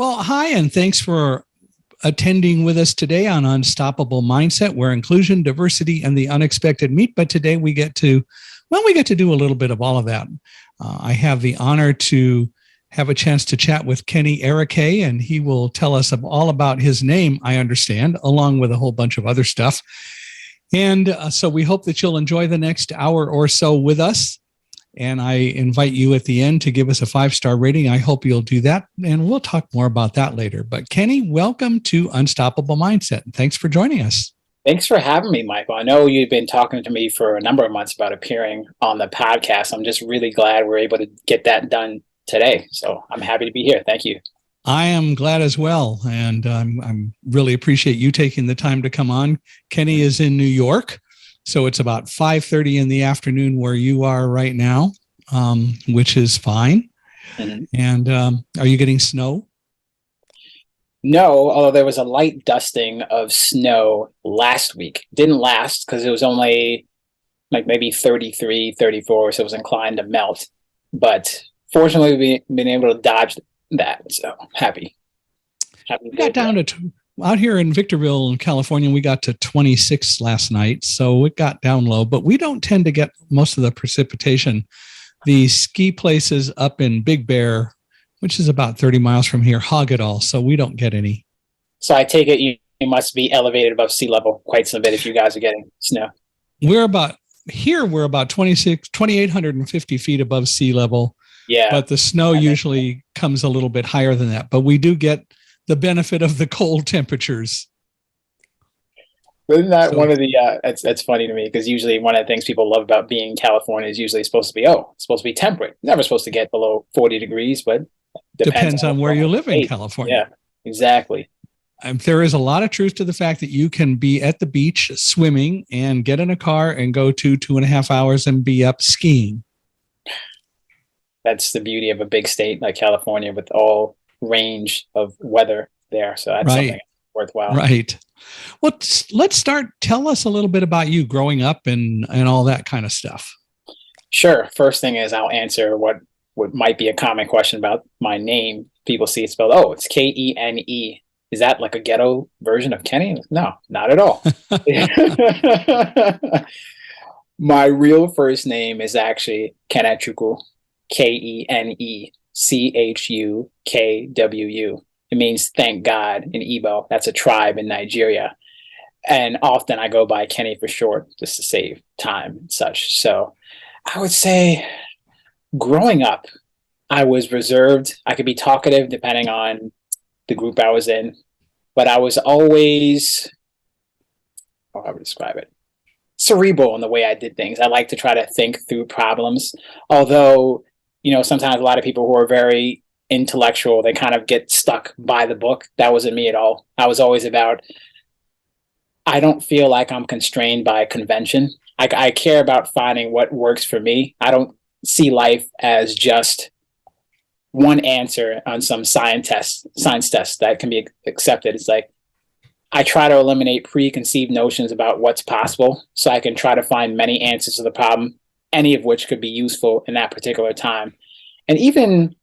Well, hi, and thanks for attending with us today on Unstoppable Mindset, where inclusion, diversity, and the unexpected meet. But today we get to do a little bit of all of that. I have the honor to have a chance to chat with Kene Erike, and he will tell us all about his name, I understand, along with a whole bunch of other stuff. And so we hope that you'll enjoy the next hour or so with us. And I invite you at the end to give us a 5-star rating. I hope you'll do that, and we'll talk more about that later. But Kene, welcome to Unstoppable Mindset. And thanks for joining us. Thanks for having me, Michael. I know you've been talking to me for a number of months about appearing on the podcast. I'm just really glad we're able to get that done today. So I'm happy to be here. Thank you. I am glad as well. And I'm really appreciate you taking the time to come on. Kene is in New York. So it's about 5:30 in the afternoon where you are right now, which is fine. Mm-hmm. And are you getting snow? No, although there was a light dusting of snow last week. Didn't last because it was only like maybe 33, 34, so it was inclined to melt. But fortunately, we've been able to dodge that. So happy. We got down to out here in Victorville, in California, we got to 26 last night, so it got down low, but we don't tend to get most of the precipitation. The ski places up in Big Bear, which is about 30 miles from here, hog it all, so we don't get any. So I take it you must be elevated above sea level quite some bit if you guys are getting snow. We're about 2,850 feet above sea level. Yeah. But the snow usually comes a little bit higher than that, but we do get the benefit of the cold temperatures. Isn't that one of the, that's funny to me, because usually one of the things people love about being in California is usually supposed to be, it's supposed to be temperate. Never supposed to get below 40 degrees, but depends on where you live in California. Yeah, exactly. There is a lot of truth to the fact that you can be at the beach swimming and get in a car and go 2.5 hours and be up skiing. That's the beauty of a big state like California with all range of weather there. So that's something worthwhile. Right. Well, let's start. Tell us a little bit about you growing up and all that kind of stuff. Sure. First thing is I'll answer what might be a common question about my name. People see it spelled, it's Kene. Is that like a ghetto version of Kenny? No, not at all. My real first name is actually Kenechukwu. Kenechukwu. It means thank God in Igbo. That's a tribe in Nigeria. And often I go by Kenny for short, just to save time and such. So I would say growing up, I was reserved. I could be talkative depending on the group I was in, but I was always, how I would describe it, cerebral in the way I did things. I like to try to think through problems, although sometimes a lot of people who are very intellectual, they kind of get stuck by the book. That wasn't me at all. I was always about, I don't feel like I'm constrained by convention. I care about finding what works for me. I don't see life as just one answer on some science test that can be accepted. It's like, I try to eliminate preconceived notions about what's possible so I can try to find many answers to the problem, any of which could be useful in that particular time. And even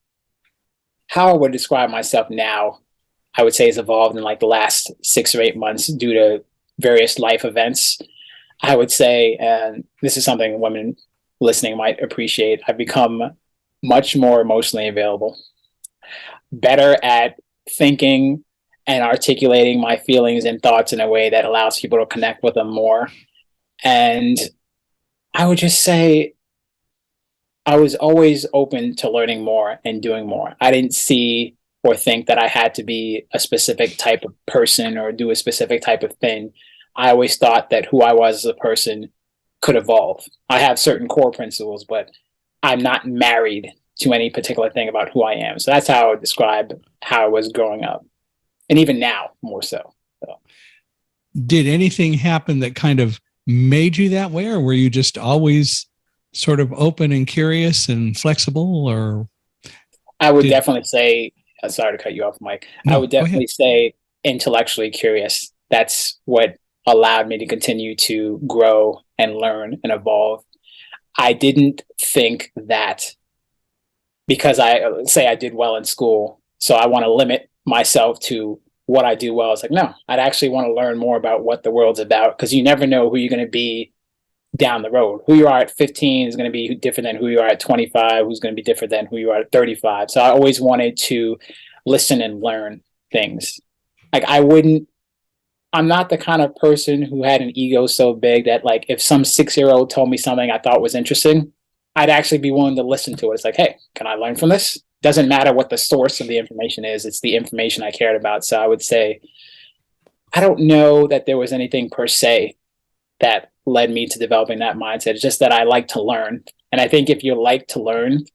how I would describe myself now, I would say has evolved in like the last 6 or 8 months due to various life events. I would say, and this is something women listening might appreciate, I've become much more emotionally available, better at thinking and articulating my feelings and thoughts in a way that allows people to connect with them more. And I would just say I was always open to learning more and doing more. I didn't see or think that I had to be a specific type of person or do a specific type of thing. I always thought that who I was as a person could evolve. I have certain core principles, but I'm not married to any particular thing about who I am. So that's how I would describe how I was growing up. And even now, more so. Did anything happen that kind of made you that way, or were you just always sort of open and curious and flexible? Or I would definitely say, sorry to cut you off, Mike. No, I would definitely say intellectually curious. That's what allowed me to continue to grow and learn and evolve. I didn't think that because I did well in school, so I want to limit myself to what I do well. It's like, no, I'd actually want to learn more about what the world's about, because you never know who you're going to be down the road. Who you are at 15 is going to be different than who you are at 25, who's going to be different than who you are at 35. So I always wanted to listen and learn things. Like I'm not the kind of person who had an ego so big that, like, if some 6-year-old told me something I thought was interesting, I'd actually be willing to listen to it. It's like, hey, can I learn from this? Doesn't matter what the source of the information is. It's the information I cared about. So I would say, I don't know that there was anything per se that led me to developing that mindset. It's just that I like to learn. And I think if you like to learn,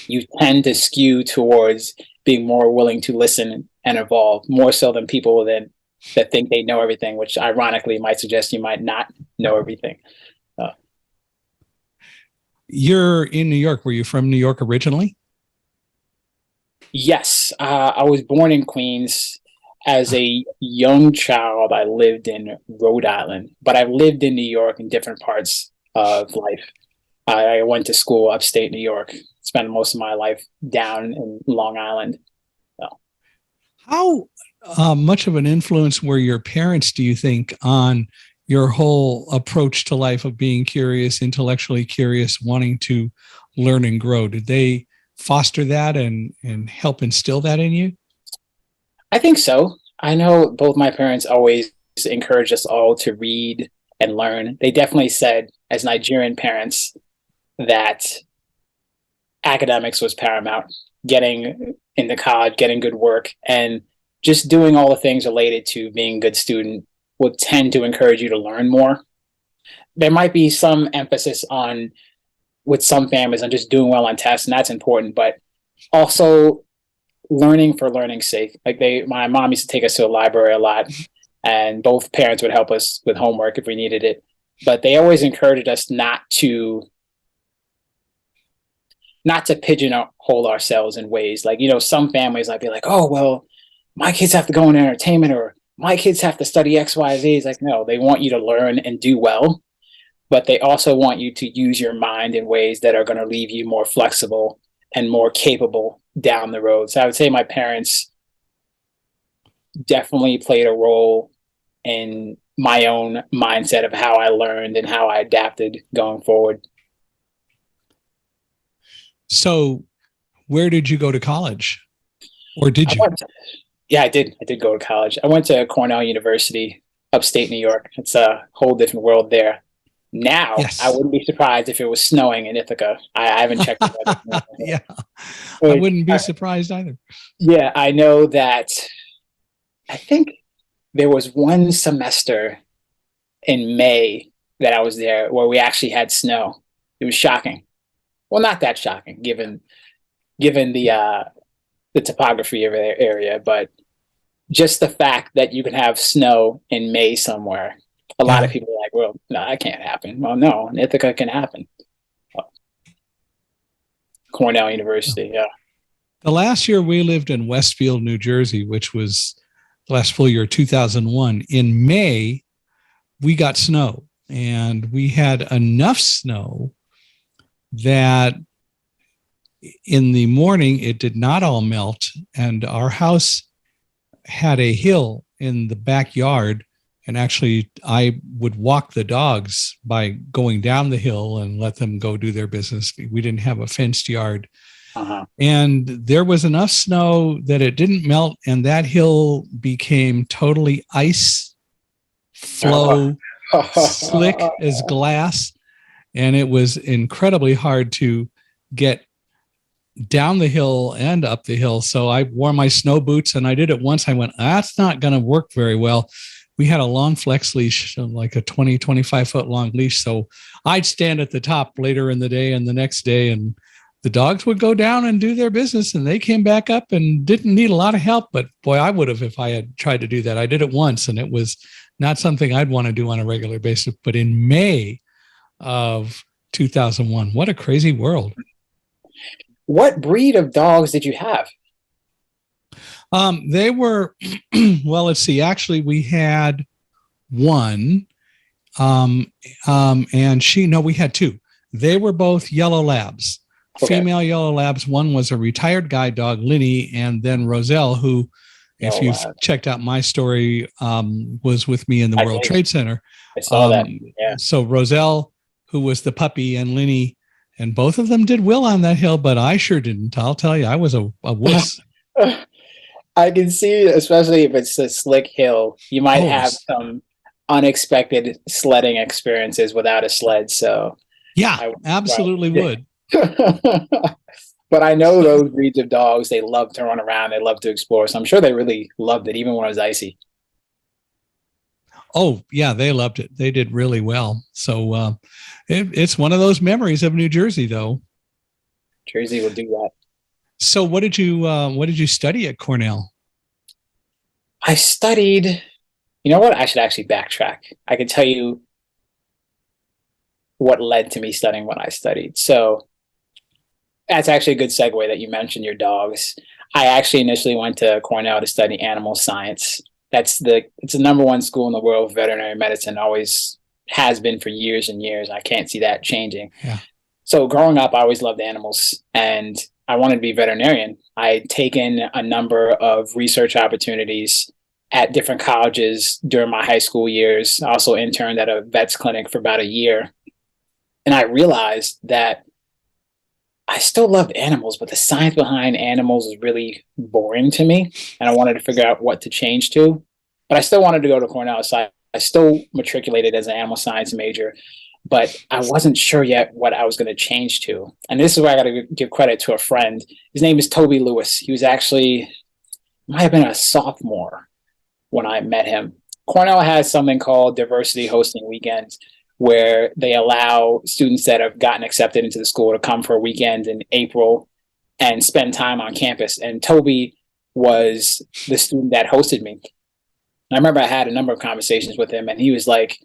you tend to skew towards being more willing to listen and evolve, more so than people that think they know everything, which ironically might suggest you might not know everything. You're in New York. Were you from New York originally? Yes, I was born in Queens. As a young child, I lived in Rhode Island, but I've lived in New York in different parts of life. I went to school upstate New York, spent most of my life down in Long Island. So. How much of an influence were your parents, do you think, on your whole approach to life of being curious, intellectually curious, wanting to learn and grow? Did they foster that and help instill that in you? I think so. I know both my parents always encouraged us all to read and learn. They definitely said, as Nigerian parents, that academics was paramount, getting into college, getting good work, and just doing all the things related to being a good student will tend to encourage you to learn more. There might be some emphasis on, with some families, on just doing well on tests, and that's important, but also learning for learning's sake. Like my mom used to take us to a library a lot, and both parents would help us with homework if we needed it. But they always encouraged us not to pigeonhole ourselves in ways. Like, some families might be like, oh, well, my kids have to go into entertainment, or my kids have to study X, Y, Z. It's like, no, they want you to learn and do well, but they also want you to use your mind in ways that are going to leave you more flexible and more capable down the road. So I would say my parents definitely played a role in my own mindset of how I learned and how I adapted going forward. So where did you go to college? Or did you? Yeah, I did. I did go to college. I went to Cornell University, upstate New York. It's a whole different world there. Now, yes. I wouldn't be surprised if it was snowing in Ithaca. I haven't checked the weather. Yeah, I wouldn't be surprised either. Yeah, I know that. I think there was one semester in May that I was there where we actually had snow. It was shocking. Well, not that shocking, given the topography of the area, but just the fact that you can have snow in May somewhere. A lot of people are like, well, no, that can't happen. Well, no, in Ithaca can happen. Cornell University, yeah. The last year we lived in Westfield, New Jersey, which was the last full year, 2001. In May, we got snow, and we had enough snow that in the morning it did not all melt, and our house had a hill in the backyard. And actually, I would walk the dogs by going down the hill and let them go do their business. We didn't have a fenced yard. Uh-huh. And there was enough snow that it didn't melt, and that hill became totally ice flow, slick as glass. And it was incredibly hard to get down the hill and up the hill. So I wore my snow boots, and I did it once. I went, that's not going to work very well. We had a long flex leash, like a 20, 25 foot long leash. So I'd stand at the top later in the day and the next day, and the dogs would go down and do their business, and they came back up and didn't need a lot of help. But boy, I would have if I had tried to do that. I did it once, and it was not something I'd want to do on a regular basis. But in May of 2001, what a crazy world. What breed of dogs did you have? They were, well, let's see. Actually, we had one, and we had two. They were both yellow labs. Okay. female yellow labs. One was a retired guide dog, Linny, and then Roselle, who, if Oh, you've wow. checked out my story, was with me in the I World did. Trade Center. I saw that. Yeah. So Roselle, who was the puppy, and Linny, and both of them did well on that hill, but I sure didn't. I'll tell you, I was a wuss. I can see, especially if it's a slick hill, you might Oh, have some unexpected sledding experiences without a sled. So yeah, I absolutely would. but I know those breeds of dogs, they love to run around, they love to explore. So I'm sure they really loved it, even when it was icy. Oh, yeah, they loved it. They did really well. So it's one of those memories of New Jersey, though. Jersey will do that. So what did you study at Cornell? I studied, you know what? I should actually backtrack. I can tell you what led to me studying what I studied. So that's actually a good segue that you mentioned your dogs. I actually initially went to Cornell to study animal science. It's the number one school in the world of veterinary medicine, always has been for years and years. I can't see that changing. Yeah. So growing up, I always loved animals and I wanted to be a veterinarian. I'd taken a number of research opportunities at different colleges during my high school years. I also interned at a vet's clinic for about a year. And I realized that I still loved animals, but the science behind animals is really boring to me. And I wanted to figure out what to change to. But I still wanted to go to Cornell. So I still matriculated as an animal science major, but I wasn't sure yet what I was going to change to. And this is where I got to give credit to a friend. His name is Toby Lewis. He was actually, might have been a sophomore when I met him. Cornell has something called diversity hosting weekends, where they allow students that have gotten accepted into the school to come for a weekend in April and spend time on campus. And Toby was the student that hosted me. I remember I had a number of conversations with him, and he was like,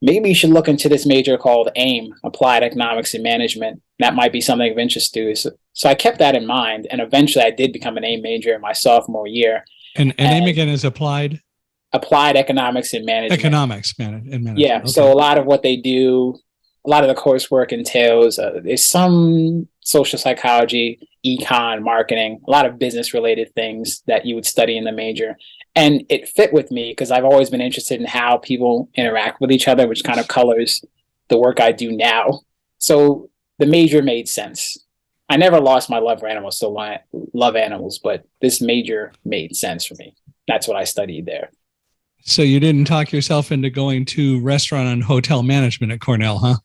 maybe you should look into this major called AIM, Applied Economics and Management. That might be something of interest to you. So I kept that in mind, and eventually I did become an AIM major in my sophomore yeur. And AIM again is applied Economics and Management. And management. Yeah. Okay. So a lot of what they do, a lot of the coursework entails is some social psychology, econ, marketing, a lot of business related things that you would study in the major. And it fit with me because I've always been interested in how people interact with each other, which kind of colors the work I do now. So the major made sense. I never lost my love for animals, so I love animals, but this major made sense for me. That's what I studied there. So you didn't talk yourself into going to restaurant and hotel management at Cornell, huh?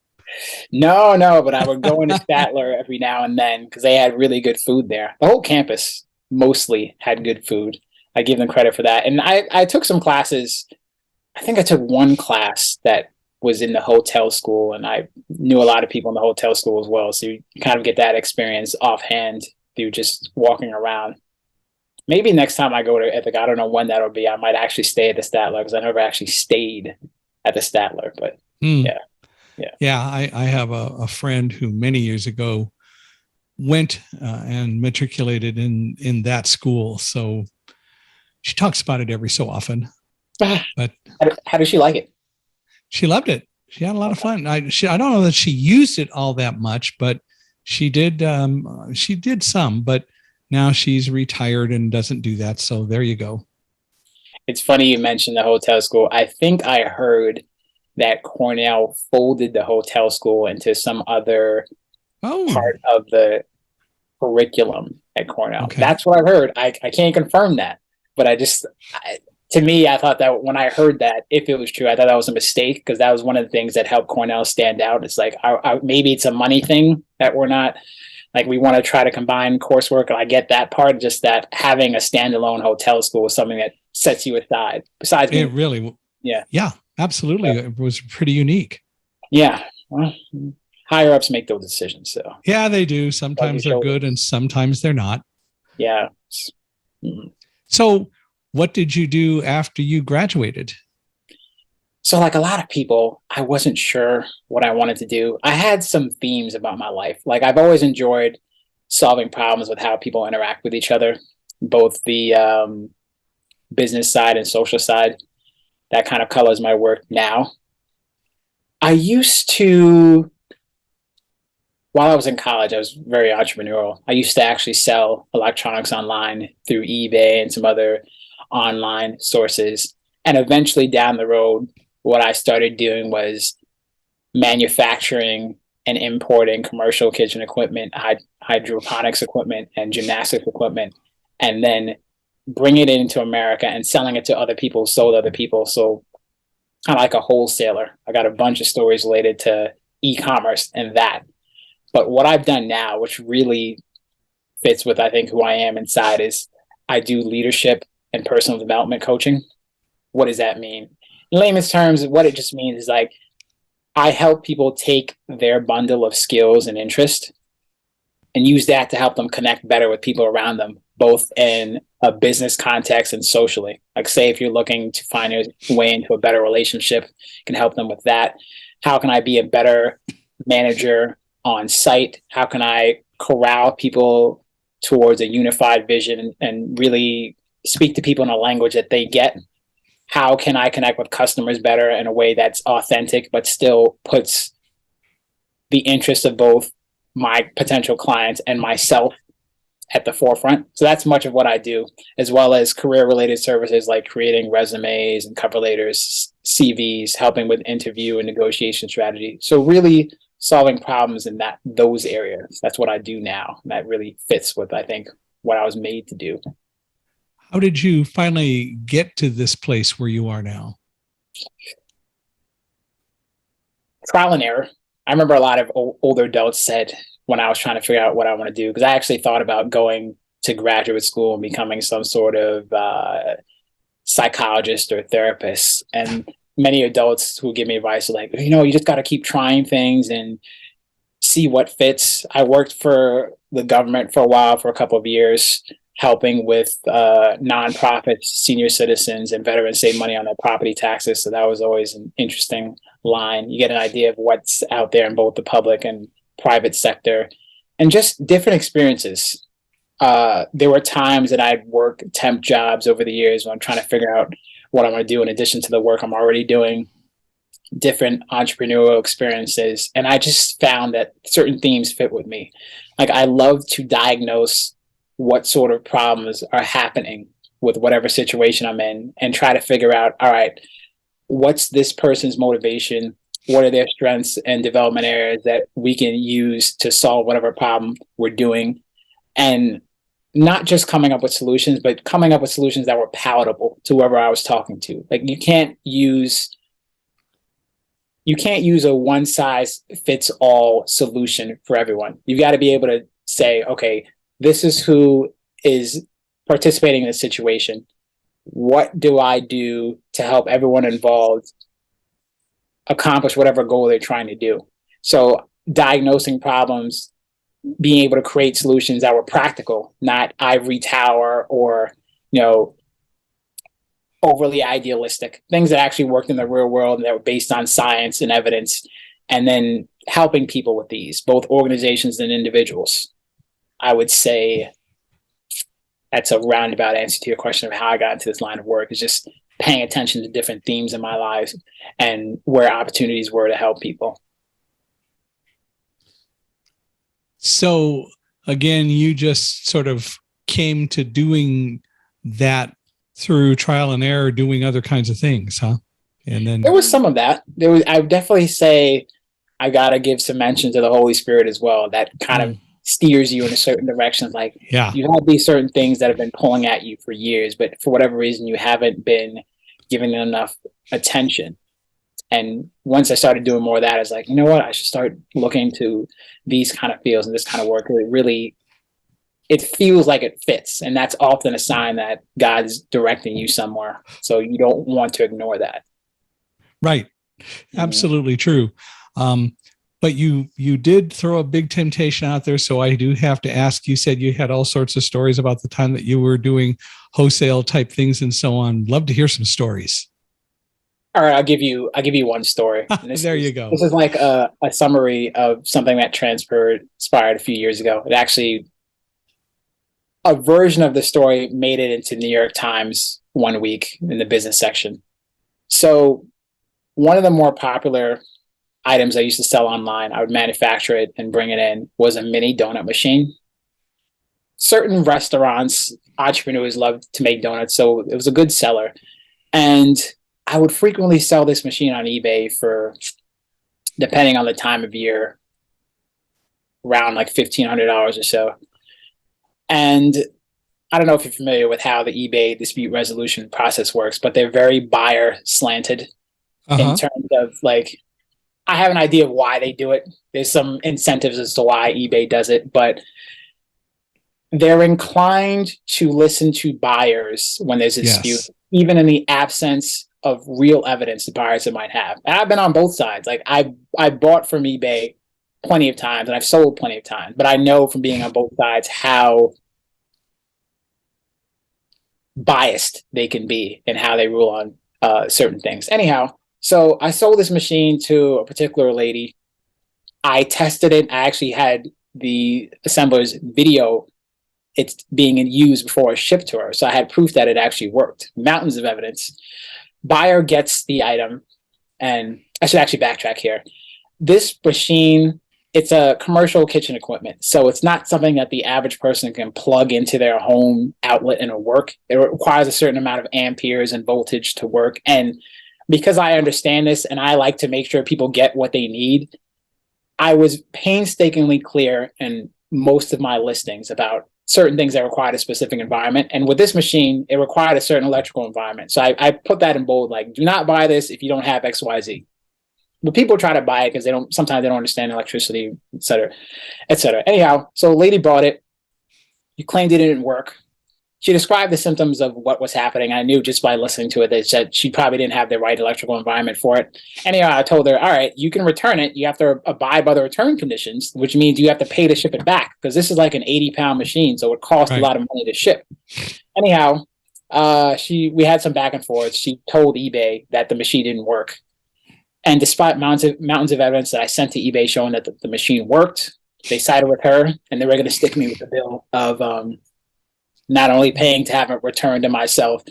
No, but I would go into Statler every now and then because they had really good food there. The whole campus mostly had good food. I give them credit for that. And I took some classes. I think I took one class that was in the hotel school, and I knew a lot of people in the hotel school as well. So you kind of get that experience offhand through just walking around. Maybe next time I go to Ithaca, I don't know when that'll be. I might actually stay at the Statler because I never actually stayed at the Statler. But yeah. I have a friend who many years ago went and matriculated in that school. So she talks about it every so often. But how does she like it? She loved it. She had a lot of fun. I don't know that she used it all that much, but she did. She did some, but now she's retired and doesn't do that. So there you go. It's funny you mentioned the hotel school. I think I heard that Cornell folded the hotel school into some other part of the curriculum at Cornell. Okay. That's what I heard. I can't confirm that, but to me, I thought that when I heard that, if it was true, I thought that was a mistake because that was one of the things that helped Cornell stand out. It's like, maybe it's a money thing that we're not, like, we want to try to combine coursework. And I get that part, just that having a standalone hotel school is something that sets you aside. Besides, it really, yeah, absolutely. Yeah. It was pretty unique. Yeah. Well, higher ups make those decisions. So yeah, they do. Sometimes they're good and sometimes they're not. Yeah. Mm-hmm. So what did you do after you graduated? So like a lot of people, I wasn't sure what I wanted to do. I had some themes about my life. Like I've always enjoyed solving problems with how people interact with each other, both the business side and social side. That kind of colors my work now. I used to while I was in college, I was very entrepreneurial. I used to actually sell electronics online through eBay and some other online sources. And eventually down the road, what I started doing was manufacturing and importing commercial kitchen equipment, hydroponics equipment, and gymnastics equipment, and then bringing it into America and selling it to other people, sold other people. So kind of like a wholesaler. I got a bunch of stories related to e-commerce and that. But what I've done now, which really fits with, I think, who I am inside, is I do leadership and personal development coaching. What does that mean? In layman's terms, what it just means is like I help people take their bundle of skills and interest and use that to help them connect better with people around them, both in a business context and socially. Like, say, if you're looking to find your way into a better relationship, can help them with that. How can I be a better manager on site? How can I corral people towards a unified vision and really speak to people in a language that they get? How can I connect with customers better in a way that's authentic, but still puts the interest of both my potential clients and myself at the forefront? So that's much of what I do, as well as career related services like creating resumes and cover letters, CVs, helping with interview and negotiation strategy. So really solving problems in those areas. That's what I do now. And that really fits with, I think, what I was made to do. How did you finally get to this place where you are now? Trial and error. I remember a lot of older adults said when I was trying to figure out what I want to do, because I actually thought about going to graduate school and becoming some sort of psychologist or therapist. And many adults who give me advice are like, you just got to keep trying things and see what fits. I worked for the government for a while, for a couple of years, helping with nonprofits, senior citizens, and veterans save money on their property taxes. So that was always an interesting line. You get an idea of what's out there in both the public and private sector, and just different experiences. There were times that I'd work temp jobs over the years when I'm trying to figure out what I'm going to do in addition to the work I'm already doing, different entrepreneurial experiences. And I just found that certain themes fit with me. Like, I love to diagnose what sort of problems are happening with whatever situation I'm in and try to figure out, all right, what's this person's motivation? What are their strengths and development areas that we can use to solve whatever problem we're doing? And not just coming up with solutions, but coming up with solutions that were palatable to whoever I was talking to. Like, you can't use a one size fits all solution for everyone. You've got to be able to say, okay, this is who is participating in the situation. What do I do to help everyone involved accomplish whatever goal they're trying to do? So diagnosing problems, being able to create solutions that were practical, not ivory tower or, overly idealistic, things that actually worked in the real world and that were based on science and evidence, and then helping people with these, both organizations and individuals. I would say that's a roundabout answer to your question of how I got into this line of work, is just paying attention to different themes in my life and where opportunities were to help people. So again, you just sort of came to doing that through trial and error, doing other kinds of things, huh? And then there was some of that. I would definitely say I got to give some mention to the Holy Spirit as well. That kind of steers you in a certain direction. Like, you have these certain things that have been pulling at you for years, but for whatever reason, you haven't been giving them enough attention. And once I started doing more of that, I was like, you know what? I should start looking to these kind of fields and this kind of work. It feels like it fits. And that's often a sign that God is directing you somewhere. So you don't want to ignore that. Right. Absolutely true. But you did throw a big temptation out there. So I do have to ask, you said you had all sorts of stories about the time that you were doing wholesale type things and so on. Love to hear some stories. All right, I'll give you one story. There you go. This is like a summary of something that transpired a few years ago. It actually, a version of the story made it into New York Times one week in the business section. So one of the more popular items I used to sell online, I would manufacture it and bring it in, was a mini donut machine. Certain restaurants, entrepreneurs love to make donuts, so it was a good seller. And I would frequently sell this machine on eBay for, depending on the time of year, around like $1,500 or so. And I don't know if you're familiar with how the eBay dispute resolution process works, but they're very buyer slanted in terms of like, I have an idea of why they do it. There's some incentives as to why eBay does it, but they're inclined to listen to buyers when there's a dispute, even in the absence of real evidence the buyers might have. And I've been on both sides. Like I bought from eBay plenty of times and I've sold plenty of times, but I know from being on both sides how biased they can be and how they rule on certain things. Anyhow, so I sold this machine to a particular lady. I tested it. I actually had the assembler's video it's being used before I shipped to her. So I had proof that it actually worked. Mountains of evidence. Buyer gets the item, and I should actually backtrack here. This machine, it's a commercial kitchen equipment. So it's not something that the average person can plug into their home outlet and it'll work. It requires a certain amount of amperes and voltage to work. And because I understand this and I like to make sure people get what they need, I was painstakingly clear in most of my listings about certain things that required a specific environment. And with this machine, it required a certain electrical environment. So I put that in bold, like, do not buy this if you don't have X, Y, Z. But people try to buy it because sometimes they don't understand electricity, et cetera, et cetera. Anyhow, so a lady bought it. You claimed it didn't work. She described the symptoms of what was happening. I knew just by listening to it, they said she probably didn't have the right electrical environment for it. Anyhow, I told her, all right, you can return it. You have to abide by the return conditions, which means you have to pay to ship it back because this is like an 80-pound machine. So it costs a lot of money to ship. Anyhow, we had some back and forth. She told eBay that the machine didn't work. And despite mountains of evidence that I sent to eBay showing that the machine worked, they sided with her and they were going to stick me with the bill of not only paying to have it returned to myself,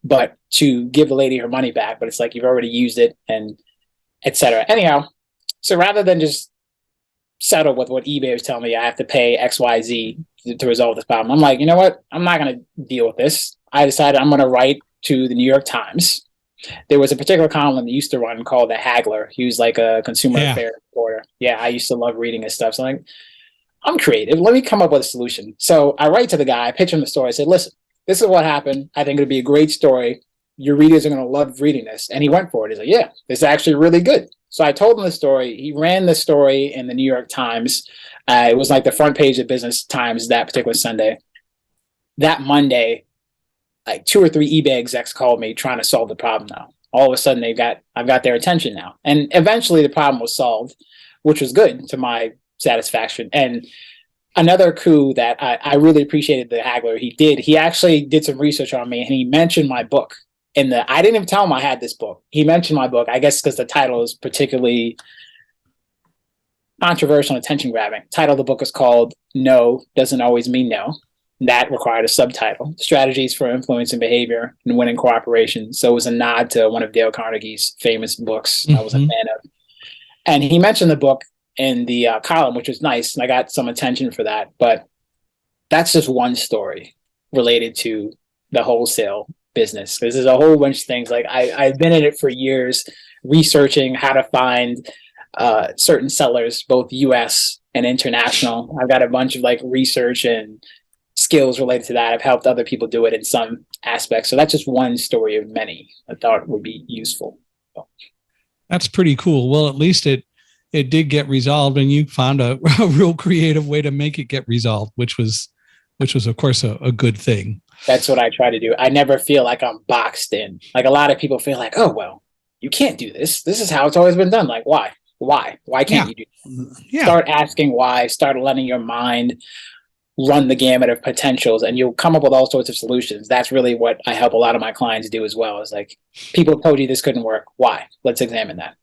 but to give the lady her money back. But it's like, you've already used it and et cetera. Anyhow, so rather than just settle with what eBay was telling me, I have to pay X, Y, Z to resolve this problem. I'm like, you know what? I'm not going to deal with this. I decided I'm going to write to the New York Times. There was a particular column that used to run called The Haggler. He was like a consumer affairs reporter. Yeah, I used to love reading his stuff. So I'm like, I'm creative. Let me come up with a solution. So I write to the guy, I pitch him the story. I said, listen, this is what happened. I think it'll be a great story. Your readers are going to love reading this. And he went for it. He's like, yeah, this is actually really good. So I told him the story. He ran the story in the New York Times. It was like the front page of Business Times that particular Sunday. That Monday, like 2 or 3 eBay execs called me trying to solve the problem now. All of a sudden, I've got their attention now. And eventually the problem was solved, which was good to my satisfaction. And another coup that I really appreciated the Haggler, he actually did some research on me and he mentioned my book. I didn't even tell him I had this book. He mentioned my book, I guess because the title is particularly controversial and attention grabbing. Title of the book is called No Doesn't Always Mean No. That required a subtitle, Strategies for Influencing Behavior and Winning Cooperation. So it was a nod to one of Dale Carnegie's famous books I was a fan of. And he mentioned the book in the column, which was nice. And I got some attention for that. But that's just one story related to the wholesale business. There's a whole bunch of things. Like I've been in it for years, researching how to find certain sellers, both US and international. I've got a bunch of like research and skills related to that. I've helped other people do it in some aspects. So that's just one story of many I thought would be useful. So. That's pretty cool. Well, at least it did get resolved and you found a real creative way to make it get resolved, which was of course a good thing. That's what I try to do. I never feel like I'm boxed in. Like a lot of people feel like, oh, well, you can't do this. This is how it's always been done. Like, why? Why can't you do this? Yeah. Start asking why, start letting your mind run the gamut of potentials and you'll come up with all sorts of solutions. That's really what I help a lot of my clients do as well. Is like, people told you this couldn't work. Why? Let's examine that.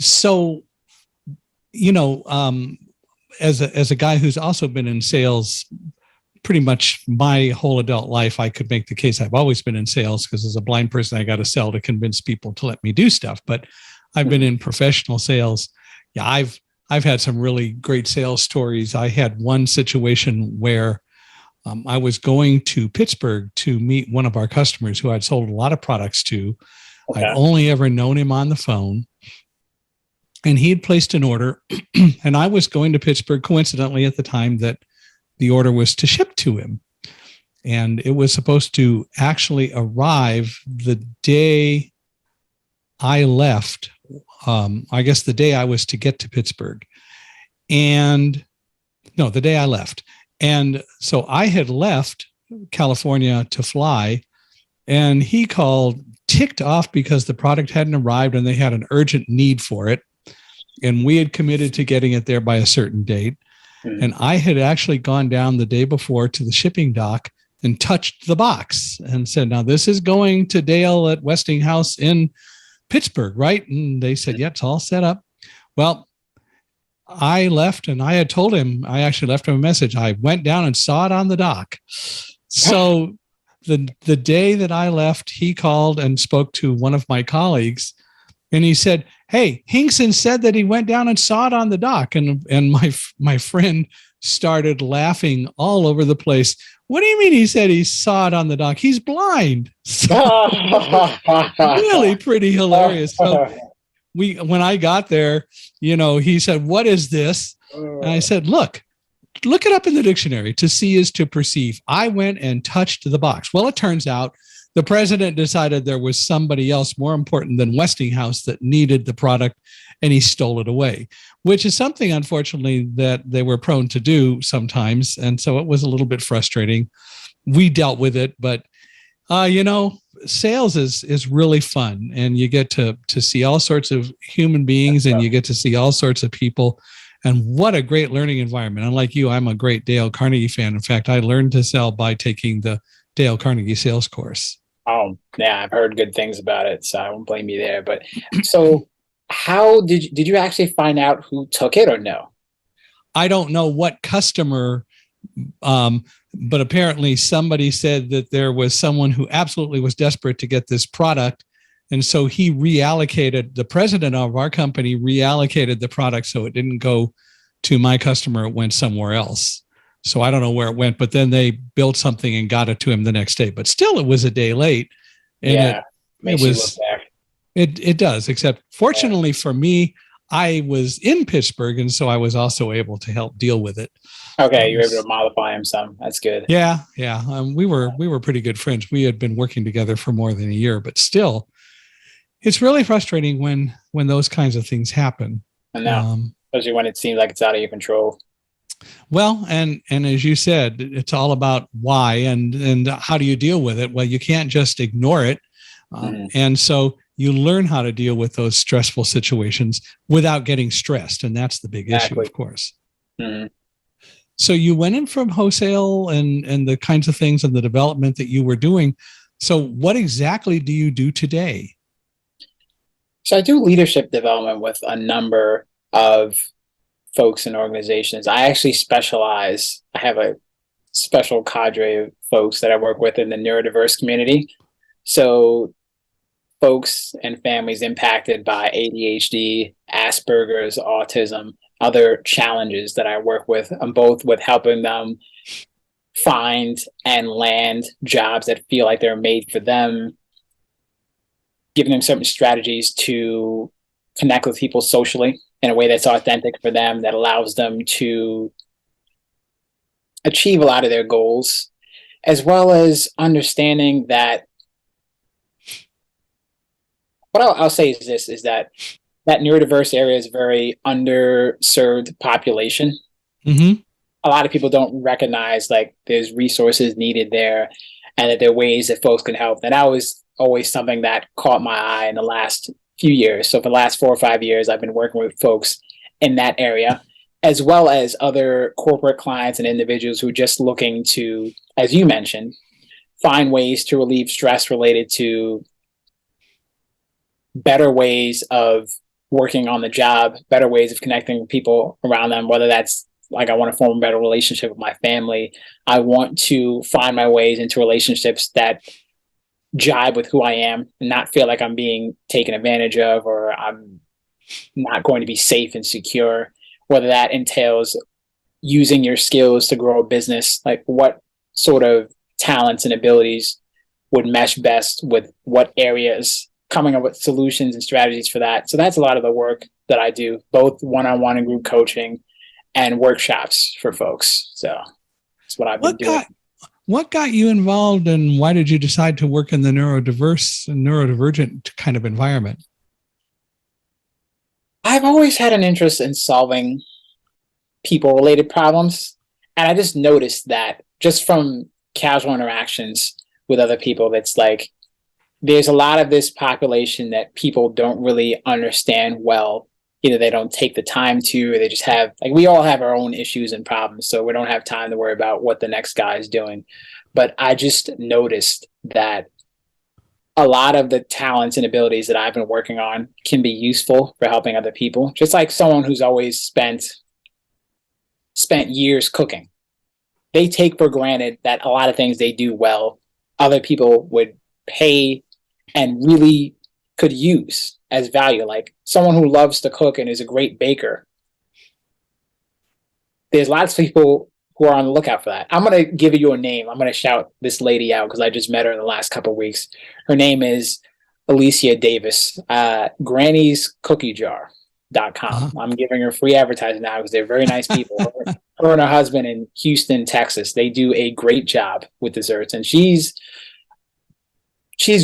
So, you know, as a guy who's also been in sales pretty much my whole adult life, I could make the case I've always been in sales because as a blind person, I got to sell to convince people to let me do stuff. But I've been in professional sales. Yeah, I've had some really great sales stories. I had one situation where I was going to Pittsburgh to meet one of our customers who I'd sold a lot of products to. Okay. I'd only ever known him on the phone, and he had placed an order, and I was going to Pittsburgh coincidentally at the time that the order was to ship to him. And it was supposed to actually arrive the day I left. I guess the day I was to get to Pittsburgh. And no, the day I left. And so I had left California to fly, and he called ticked off because the product hadn't arrived and they had an urgent need for it. And we had committed to getting it there by a certain date. Mm-hmm. And I had actually gone down the day before to the shipping dock and touched the box and said, now this is going to Dale at Westinghouse in Pittsburgh, right? And they said, yeah, it's all set up. Well, I left and I had told him, I actually left him a message. I went down and saw it on the dock. So the day that I left, he called and spoke to one of my colleagues, and he said, hey, Hinkson said that he went down and saw it on the dock. And my friend started laughing all over the place. What do you mean he said he saw it on the dock? He's blind. So, really pretty hilarious. So when I got there, he said, what is this? And I said, look it up in the dictionary. To see is to perceive. I went and touched the box. Well, it turns out the president decided there was somebody else more important than Westinghouse that needed the product, and he stole it away, which is something, unfortunately, that they were prone to do sometimes. And so it was a little bit frustrating. We dealt with it, but, sales is really fun, and you get to see all sorts of human beings, and you get to see all sorts of people. And what a great learning environment. Unlike you, I'm a great Dale Carnegie fan. In fact, I learned to sell by taking the Dale Carnegie sales course. Oh, yeah, I've heard good things about it, so I won't blame you there. But so how did you actually find out who took it or no? I don't know what customer, but apparently somebody said that there was someone who absolutely was desperate to get this product. And so he reallocated, the president of our company reallocated the product so it didn't go to my customer, it went somewhere else. So I don't know where it went, but then they built something and got it to him the next day. But still, it was a day late. And yeah, it was. It does, except fortunately for me, I was in Pittsburgh, and so I was also able to help deal with it. Okay, you were able to mollify him some. That's good. Yeah. We were pretty good friends. We had been working together for more than a year, but still, it's really frustrating when those kinds of things happen. I know, especially when it seems like it's out of your control. Well, and as you said, it's all about why and how do you deal with it? Well, you can't just ignore it. And so you learn how to deal with those stressful situations without getting stressed. And that's the big issue, of course. Mm-hmm. So you went in from wholesale and the kinds of things and the development that you were doing. So what exactly do you do today? So I do leadership development with a number of folks and organizations. I actually specialize. I have a special cadre of folks that I work with in the neurodiverse community. So folks and families impacted by ADHD, Asperger's, autism, other challenges that I work with. I'm both with helping them find and land jobs that feel like they're made for them, giving them certain strategies to connect with people socially in a way that's authentic for them, that allows them to achieve a lot of their goals, as well as understanding that what I'll say is this, is that neurodiverse area is a very underserved population. Mm-hmm. A lot of people don't recognize like there's resources needed there and that there are ways that folks can help. And that was always something that caught my eye in the last few years. So for the last 4 or 5 years, I've been working with folks in that area, as well as other corporate clients and individuals who are just looking to, as you mentioned, find ways to relieve stress related to better ways of working on the job, better ways of connecting with people around them, whether that's like I want to form a better relationship with my family. I want to find my ways into relationships that jibe with who I am and not feel like I'm being taken advantage of or I'm not going to be safe and secure, whether that entails using your skills to grow a business, like what sort of talents and abilities would mesh best with what areas, coming up with solutions and strategies for that. So that's a lot of the work that I do, both one-on-one and group coaching and workshops for folks. So that's what I've been doing. What got you involved, and why did you decide to work in the neurodiverse and neurodivergent kind of environment? I've always had an interest in solving people-related problems. And I just noticed that just from casual interactions with other people, that's like, there's a lot of this population that people don't really understand well. Either they don't take the time to, or they just have, like, we all have our own issues and problems. So we don't have time to worry about what the next guy is doing. But I just noticed that a lot of the talents and abilities that I've been working on can be useful for helping other people. Just like someone who's always spent years cooking. They take for granted that a lot of things they do well, other people would pay and really could use as value. Like someone who loves to cook and is a great baker. There's lots of people who are on the lookout for that. I'm going to give you a name. I'm going to shout this lady out because I just met her in the last couple of weeks. Her name is Alicia Davis, Granny's Cookie Jar.com. Uh-huh. I'm giving her free advertising now because they're very nice people. Her and her husband in Houston, Texas, they do a great job with desserts. And she's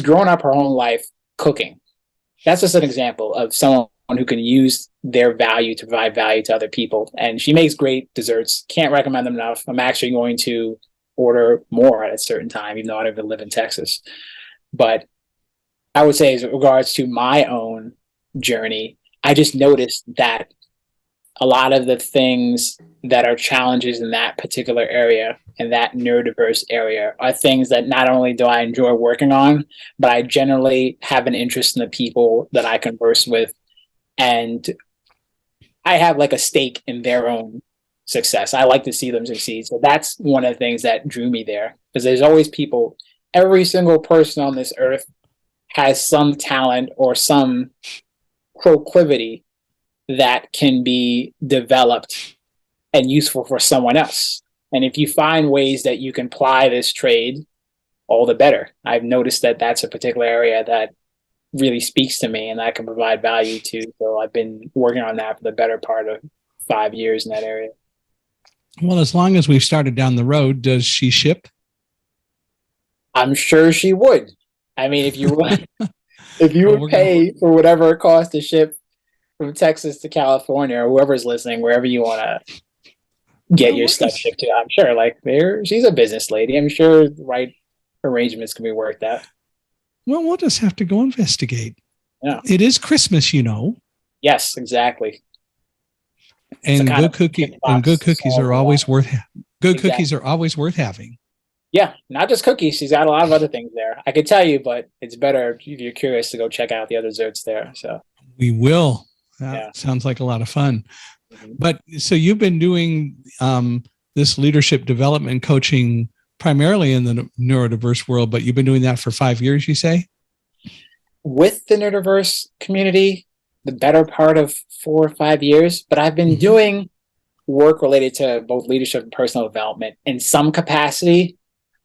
grown up her whole life cooking. That's just an example of someone who can use their value to provide value to other people. And she makes great desserts. Can't recommend them enough. I'm actually going to order more at a certain time, even though I don't even live in Texas. But I would say, as regards to my own journey, I just noticed that a lot of the things that are challenges in that particular area and that neurodiverse area are things that not only do I enjoy working on, but I generally have an interest in the people that I converse with. And I have like a stake in their own success. I like to see them succeed. So that's one of the things that drew me there, because there's always people, every single person on this earth has some talent or some proclivity that can be developed and useful for someone else. And if you find ways that you can ply this trade, all the better. I've noticed that that's a particular area that really speaks to me and I can provide value to. So I've been working on that for the better part of 5 years in that area. Well, as long as we've started down the road, does she ship? I'm sure she would. I mean, if you would pay for whatever it costs to ship from Texas to California, or whoever's listening, wherever you want to get your stuff shipped to, I'm sure she's a business lady. I'm sure the right arrangements can be worked out. Well, we'll just have to go investigate. Yeah. It is Christmas, you know. Yes, exactly. And good cookies are always worth having. Yeah, not just cookies. She's got a lot of other things there. I could tell you, but it's better if you're curious to go check out the other desserts there. So we will. That sounds like a lot of fun. Mm-hmm. But so you've been doing this leadership development coaching primarily in the neurodiverse world, but you've been doing that for 5 years, you say? With the neurodiverse community, the better part of 4 or 5 years, but I've been doing work related to both leadership and personal development in some capacity,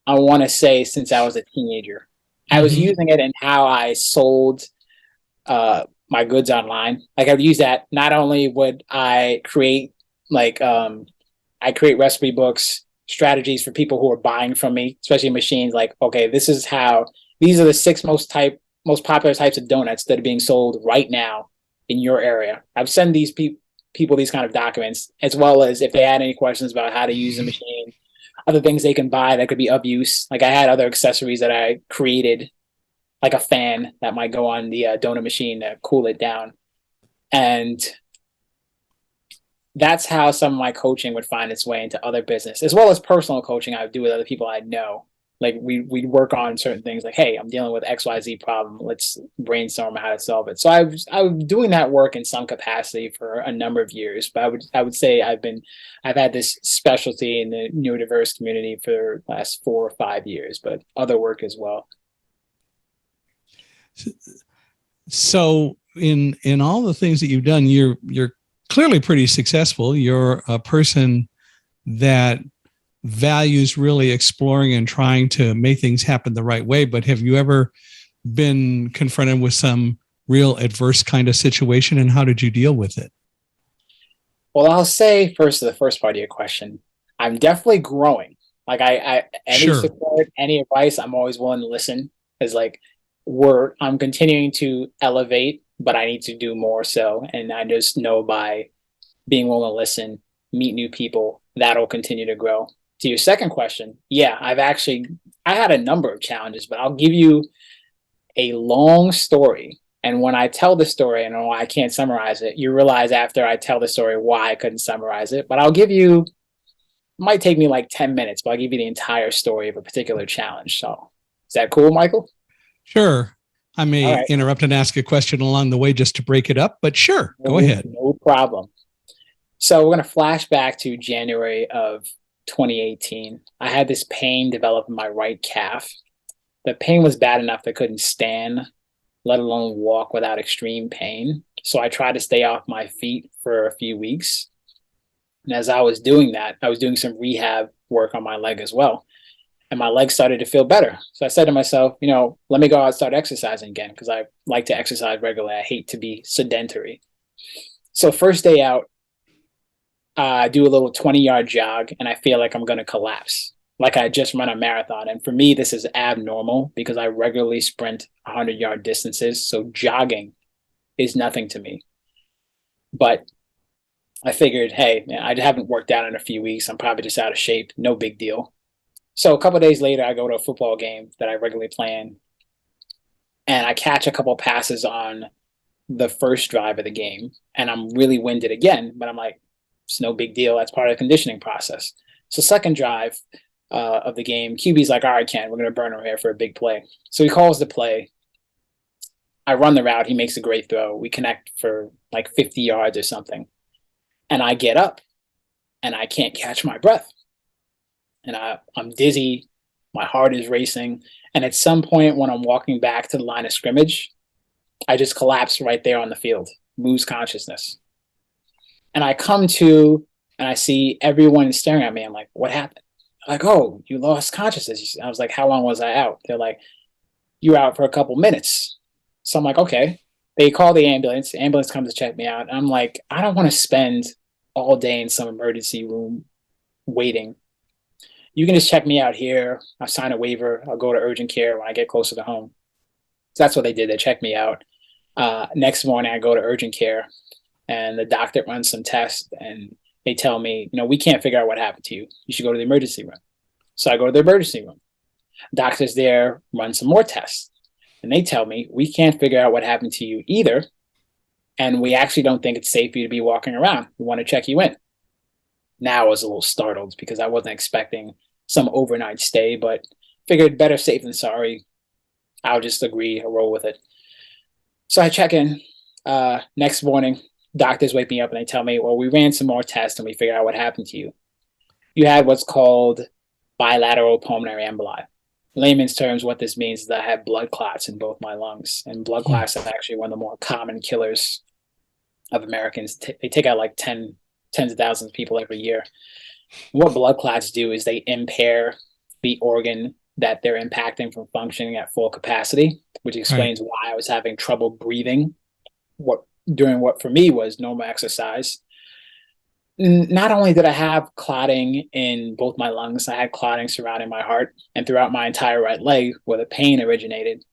I want to say, since I was a teenager. I was using it in how I sold my goods online. Like I would use that. Not only would I create I create recipe books, strategies for people who are buying from me, especially machines. Like, okay, these are the 6 most popular types of donuts that are being sold right now in your area. I've sent these people these kind of documents, as well as if they had any questions about how to use the machine, other things they can buy that could be of use. Like I had other accessories that I created, like a fan that might go on the donut machine to cool it down. And that's how some of my coaching would find its way into other business, as well as personal coaching I would do with other people I know. Like we'd work on certain things like, hey, I'm dealing with XYZ problem. Let's brainstorm how to solve it. So I was doing that work in some capacity for a number of years, but I would say I've had this specialty in the neurodiverse community for the last 4 or 5 years, but other work as well. So in all the things that you've done, you're clearly pretty successful. You're a person that values really exploring and trying to make things happen the right way. But have you ever been confronted with some real adverse kind of situation, and how did you deal with it? Well, I'll say first to the first part of your question, I'm definitely growing. Like any Sure. support, any advice, I'm always willing to listen. Because like I'm continuing to elevate, but I need to do more so. And I just know by being willing to listen, meet new people, that'll continue to grow. To your second question, yeah, I had a number of challenges, but I'll give you a long story. And when I tell the story and why I can't summarize it, you realize after I tell the story why I couldn't summarize it. But I'll give you, it might take me like 10 minutes, but I'll give you the entire story of a particular challenge. So is that cool, Michael? Sure. I All may right. interrupt and ask a question along the way just to break it up, but sure, go No, ahead. no problem. So we're going to flash back to January of 2018. I had this pain develop in my right calf. The pain was bad enough that I couldn't stand, let alone walk without extreme pain. So I tried to stay off my feet for a few weeks. And as I was doing that, I was doing some rehab work on my leg as well. And my leg started to feel better. So I said to myself, let me go out and start exercising again because I like to exercise regularly. I hate to be sedentary. So first day out, I do a little 20-yard jog and I feel like I'm going to collapse, like I just run a marathon. And for me, this is abnormal because I regularly sprint 100-yard distances. So jogging is nothing to me. But I figured, hey, man, I haven't worked out in a few weeks. I'm probably just out of shape. No big deal. So a couple of days later, I go to a football game that I regularly play in, and I catch a couple of passes on the first drive of the game, and I'm really winded again. But I'm like, it's no big deal. That's part of the conditioning process. So second drive of the game, QB's like, all right, Ken, we're going to burn him here for a big play. So he calls the play. I run the route. He makes a great throw. We connect for like 50 yards or something. And I get up, and I can't catch my breath. And I'm dizzy. My heart is racing. And at some point when I'm walking back to the line of scrimmage, I just collapse right there on the field, lose consciousness. And I come to and I see everyone staring at me. I'm like, what happened? They're like, oh, you lost consciousness. I was like, how long was I out? They're like, you were out for a couple minutes. So I'm like, okay. They call the ambulance. The ambulance comes to check me out. And I'm like, I don't want to spend all day in some emergency room waiting. You can just check me out here. I'll sign a waiver. I'll go to urgent care when I get closer to home. So that's what they did. They checked me out. Next morning, I go to urgent care, and the doctor runs some tests, and they tell me, we can't figure out what happened to you. You should go to the emergency room. So I go to the emergency room. Doctors there run some more tests, and they tell me, we can't figure out what happened to you either, and we actually don't think it's safe for you to be walking around. We want to check you in. Now I was a little startled because I wasn't expecting some overnight stay, but figured better safe than sorry. I'll just agree, I'll roll with it. So I check in. Next morning, doctors wake me up and they tell me, well, we ran some more tests and we figured out what happened to you. You had what's called bilateral pulmonary emboli. In layman's terms, what this means is that I have blood clots in both my lungs. And blood clots are actually one of the more common killers of Americans. They take out like tens of thousands of people every year. What blood clots do is they impair the organ that they're impacting from functioning at full capacity, which explains why I was having trouble breathing during what for me was normal exercise. Not only did I have clotting in both my lungs, I had clotting surrounding my heart and throughout my entire right leg where the pain originated.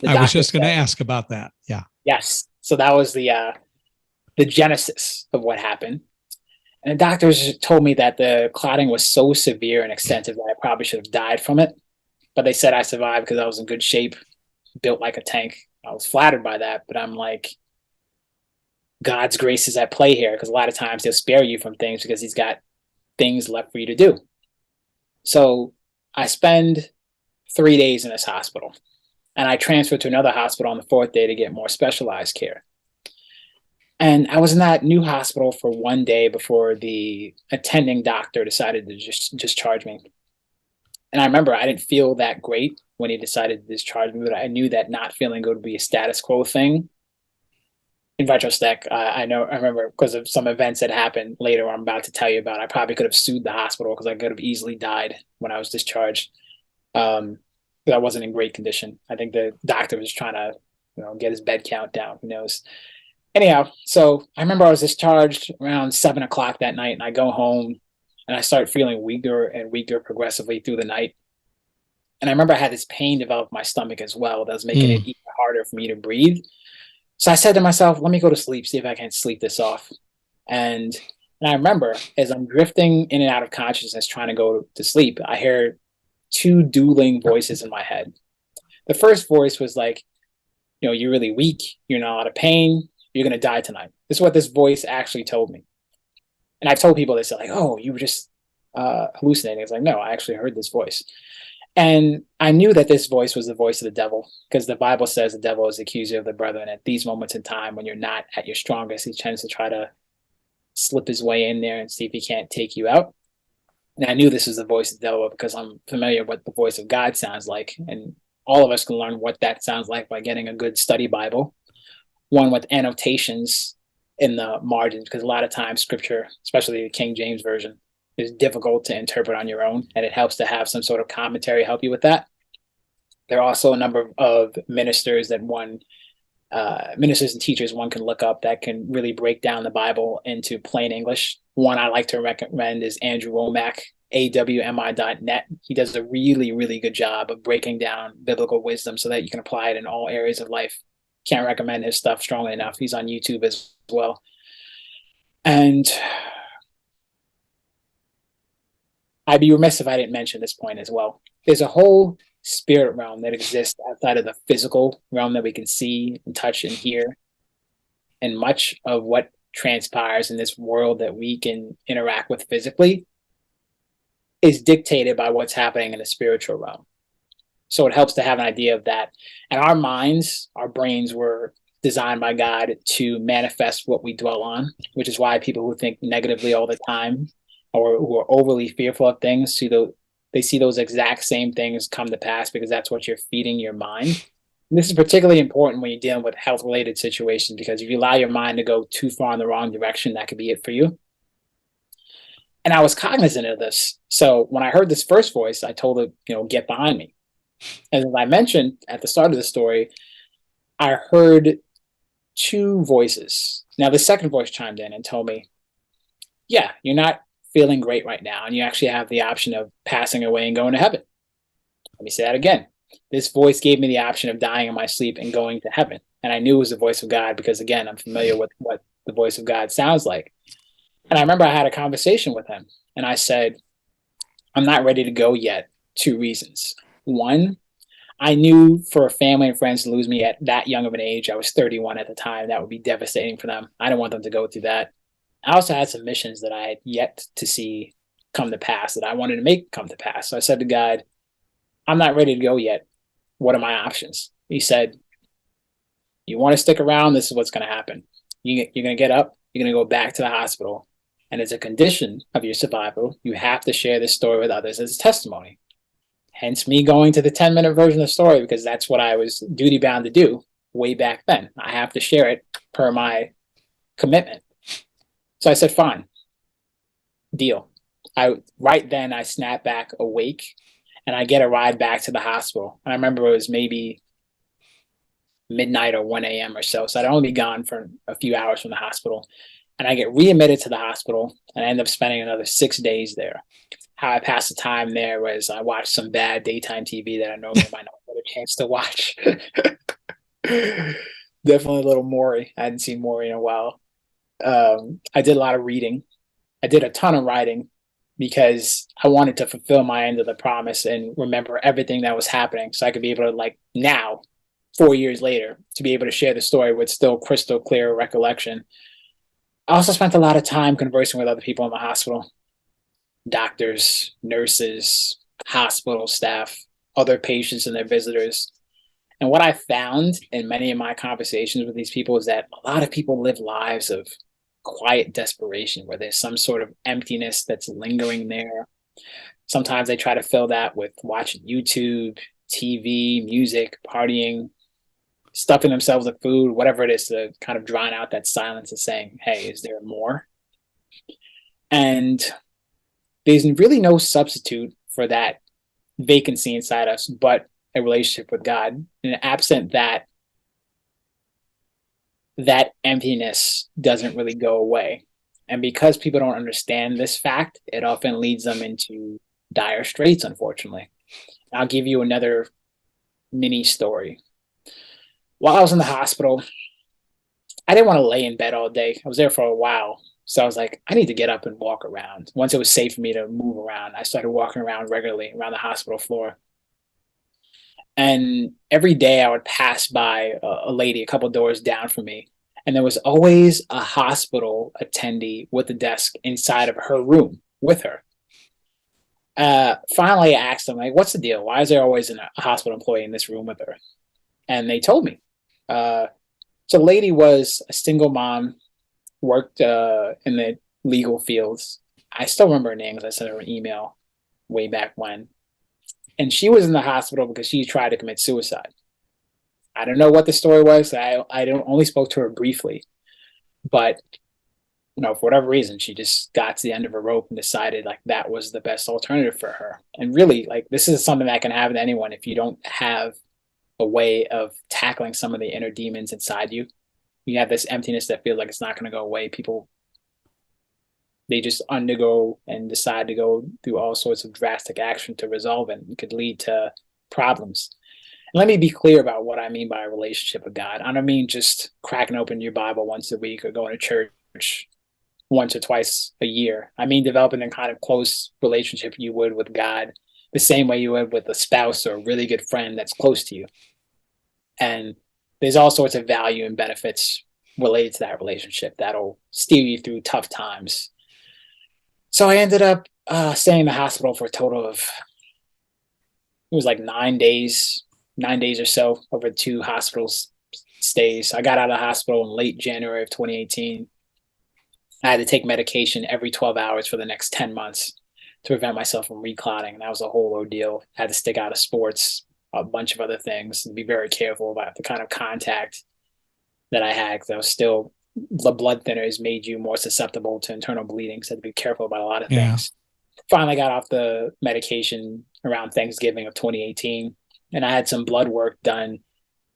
I was just going to ask about that. Yeah. Yes. So that was the genesis of what happened. And the doctors told me that the clotting was so severe and extensive that I probably should have died from it. But they said I survived because I was in good shape, built like a tank. I was flattered by that, but I'm like, God's grace is at play here because a lot of times he'll spare you from things because he's got things left for you to do. So I spend 3 days in this hospital, and I transferred to another hospital on the fourth day to get more specialized care. And I was in that new hospital for 1 day before the attending doctor decided to just discharge me. And I remember I didn't feel that great when he decided to discharge me, but I knew that not feeling good would be a status quo thing. in retrospect, I remember because of some events that happened later I'm about to tell you about, I probably could have sued the hospital because I could have easily died when I was discharged. Um, but I wasn't in great condition. I think the doctor was trying to, get his bed count down. Who knows? Anyhow, so I remember I was discharged around 7 o'clock that night, and I go home and I start feeling weaker and weaker progressively through the night. And I remember I had this pain develop in my stomach as well that was making it Mm, even harder for me to breathe. So I said to myself, let me go to sleep, see if I can sleep this off. And and I remember as I'm drifting in and out of consciousness trying to go to sleep, I hear two dueling voices in my head. The first voice was like, you're really weak, you're in a lot of pain, you're gonna die tonight. This is what this voice actually told me. And I've told people this, like, oh, you were just hallucinating. It's like, no, I actually heard this voice. And I knew that this voice was the voice of the devil because the Bible says the devil is the accuser of the brethren. At these moments in time when you're not at your strongest, he tends to try to slip his way in there and see if he can't take you out. And I knew this was the voice of the devil because I'm familiar with what the voice of God sounds like. And all of us can learn what that sounds like by getting a good study Bible, one with annotations in the margins, because a lot of times scripture, especially the King James Version, is difficult to interpret on your own. And it helps to have some sort of commentary help you with that. There are also a number of ministers that ministers and teachers one can look up that can really break down the Bible into plain English. One I like to recommend is Andrew Womack, awmi.net. He does a really, really good job of breaking down biblical wisdom so that you can apply it in all areas of life. Can't recommend his stuff strongly enough. He's on YouTube as well. And I'd be remiss if I didn't mention this point as well. There's a whole spirit realm that exists outside of the physical realm that we can see and touch and hear. And much of what transpires in this world that we can interact with physically is dictated by what's happening in the spiritual realm. So it helps to have an idea of that. And our minds, our brains were designed by God to manifest what we dwell on, which is why people who think negatively all the time or who are overly fearful of things they see those exact same things come to pass because that's what you're feeding your mind. And this is particularly important when you're dealing with health related situations because if you allow your mind to go too far in the wrong direction, that could be it for you. And I was cognizant of this. So when I heard this first voice, I told it, get behind me. And as I mentioned at the start of the story, I heard two voices. Now, the second voice chimed in and told me, yeah, you're not feeling great right now. And you actually have the option of passing away and going to heaven. Let me say that again. This voice gave me the option of dying in my sleep and going to heaven. And I knew it was the voice of God because, again, I'm familiar with what the voice of God sounds like. And I remember I had a conversation with him and I said, I'm not ready to go yet. Two reasons. One, I knew for family and friends to lose me at that young of an age, I was 31 at the time, that would be devastating for them. I didn't want them to go through that. I also had some missions that I had yet to see come to pass that I wanted to make come to pass. So I said to God, I'm not ready to go yet. What are my options? He said, you want to stick around? This is what's going to happen. You're going to get up. You're going to go back to the hospital. And as a condition of your survival, you have to share this story with others as a testimony. Hence me going to the 10-minute version of the story because that's what I was duty bound to do way back then. I have to share it per my commitment. So I said, fine, deal. Right then I snap back awake and I get a ride back to the hospital. And I remember it was maybe midnight or 1 a.m. or so. So I'd only be gone for a few hours from the hospital. And I get readmitted to the hospital and I end up spending another 6 days there. How I passed the time there was I watched some bad daytime TV that I normally might not get a chance to watch. Definitely a little Maury. I hadn't seen Maury in a while. I did a lot of reading. I did a ton of writing because I wanted to fulfill my end of the promise and remember everything that was happening so I could be able to, like now, 4 years later, to be able to share the story with still crystal clear recollection. I also spent a lot of time conversing with other people in the hospital, doctors, nurses, hospital staff, other patients and their visitors. And what I found in many of my conversations with these people is that a lot of people live lives of quiet desperation where there's some sort of emptiness that's lingering there. Sometimes they try to fill that with watching YouTube, TV, music, partying. stuffing themselves with food, whatever it is, to kind of drown out that silence and saying, hey, is there more? And there's really no substitute for that vacancy inside us but a relationship with God. And absent that, that emptiness doesn't really go away. And because people don't understand this fact, it often leads them into dire straits, unfortunately. I'll give you another mini story. While I was in the hospital, I didn't want to lay in bed all day. I was there for a while. So I was like, I need to get up and walk around. Once it was safe for me to move around, I started walking around regularly around the hospital floor. And every day I would pass by a lady a couple doors down from me. And there was always a hospital attendee with a desk inside of her room with her. Finally, I asked them, like, what's the deal? Why is there always a hospital employee in this room with her? And they told me. So the lady was a single mom, worked in the legal fields. I still remember her name because I sent her an email way back when. And she was in the hospital because she tried to commit suicide. I don't know what the story was. I only spoke to her briefly. But, for whatever reason, she just got to the end of her rope and decided like that was the best alternative for her. And really, like, this is something that can happen to anyone if you don't have a way of tackling some of the inner demons inside you. You have this emptiness that feels like it's not going to go away. People, they just undergo and decide to go through all sorts of drastic action to resolve it. It could lead to problems. And let me be clear about what I mean by a relationship with God. I don't mean just cracking open your Bible once a week or going to church once or twice a year. I mean developing a kind of close relationship you would with God, the same way you would with a spouse or a really good friend that's close to you. And there's all sorts of value and benefits related to that relationship that'll steer you through tough times. So I ended up staying in the hospital for a total of, it was like 9 days or so over 2 hospital stays. I got out of the hospital in late January of 2018. I had to take medication every 12 hours for the next 10 months to prevent myself from reclotting. That was a whole ordeal. I had to stick out of sports, a bunch of other things, and be very careful about the kind of contact that I had, because I was still, the blood thinners made you more susceptible to internal bleeding. So I had to be careful about a lot of things. Finally got off the medication around Thanksgiving of 2018. And I had some blood work done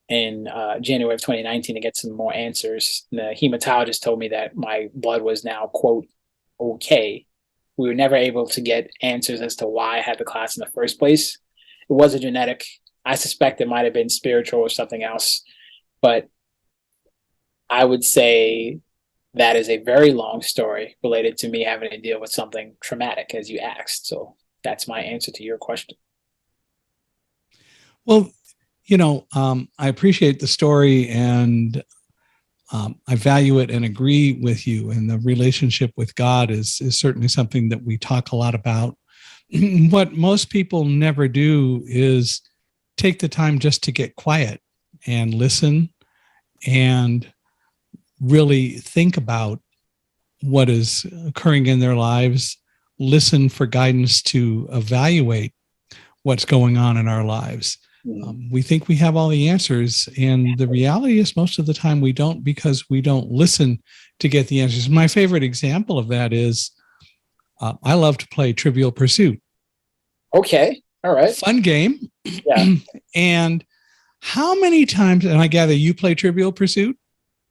in January of 2019 to get some more answers. And the hematologist told me that my blood was now, quote, okay. We were never able to get answers as to why I had the class in the first place. It wasn't genetic. I suspect it might have been spiritual or something else. But I would say that is a very long story related to me having to deal with something traumatic, as you asked. So that's my answer to your question. Well, I appreciate the story, and I value it and agree with you. And the relationship with God is certainly something that we talk a lot about. What most people never do is take the time just to get quiet and listen and really think about what is occurring in their lives, listen for guidance to evaluate what's going on in our lives. We think we have all the answers, and the reality is most of the time we don't, because we don't listen to get the answers. My favorite example of that is I love to play Trivial Pursuit. Okay. All right. Fun game. Yeah. And how many times, and I gather you play Trivial Pursuit?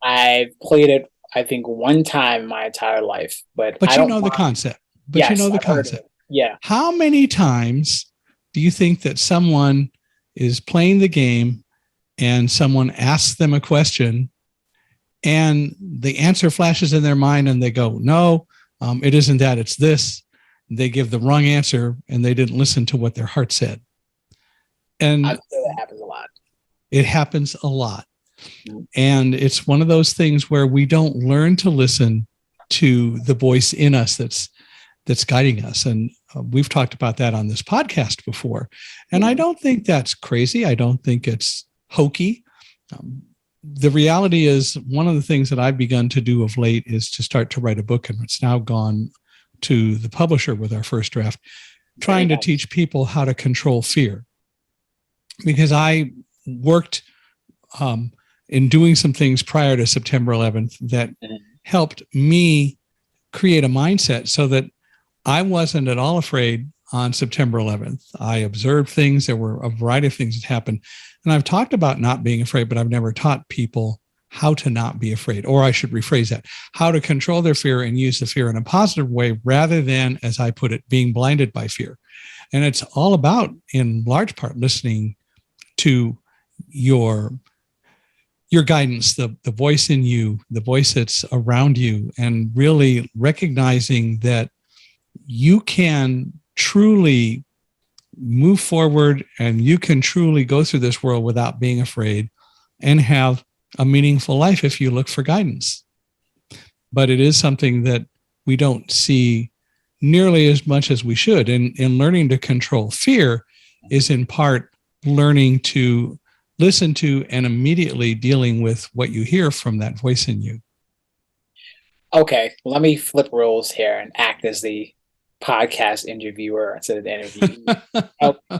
I've played it, I think, one time in my entire life, but I don't know the concept. Yes, you know the concept. Yeah. How many times do you think that someone is playing the game and someone asks them a question and the answer flashes in their mind and they go, no, it isn't that, it's this. They give the wrong answer and they didn't listen to what their heart said. And I'd say that happens a lot. It happens a lot. And it's one of those things where we don't learn to listen to the voice in us that's guiding us. And we've talked about that on this podcast before. And I don't think that's crazy. I don't think it's hokey. The reality is, one of the things that I've begun to do of late is to start to write a book, and it's now gone to the publisher with our first draft, trying to teach people how to control fear. Because I worked in doing some things prior to September 11th that helped me create a mindset so that I wasn't at all afraid on September 11th. I observed things. There were a variety of things that happened. And I've talked about not being afraid, but I've never taught people how to not be afraid, or I should rephrase that, how to control their fear and use the fear in a positive way rather than, as I put it, being blinded by fear. And it's all about, in large part, listening to your guidance, the voice in you, the voice that's around you, and really recognizing that you can truly move forward and you can truly go through this world without being afraid and have a meaningful life if you look for guidance. But it is something that we don't see nearly as much as we should. And learning to control fear is in part learning to listen to and immediately dealing with what you hear from that voice in you. Okay, let me flip roles here and act as the podcast interviewer instead of the interview.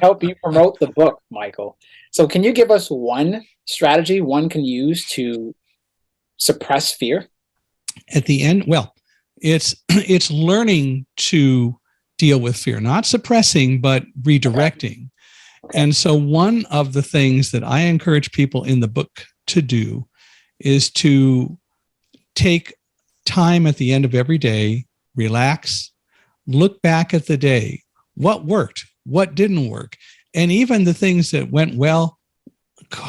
help you promote the book, Michael. So can you give us one strategy one can use to suppress fear? At the end, well, it's learning to deal with fear, not suppressing, but redirecting. Okay. And so one of the things that I encourage people in the book to do is to take time at the end of every day, relax, look back at the day, what worked, what didn't work, and even the things that went well,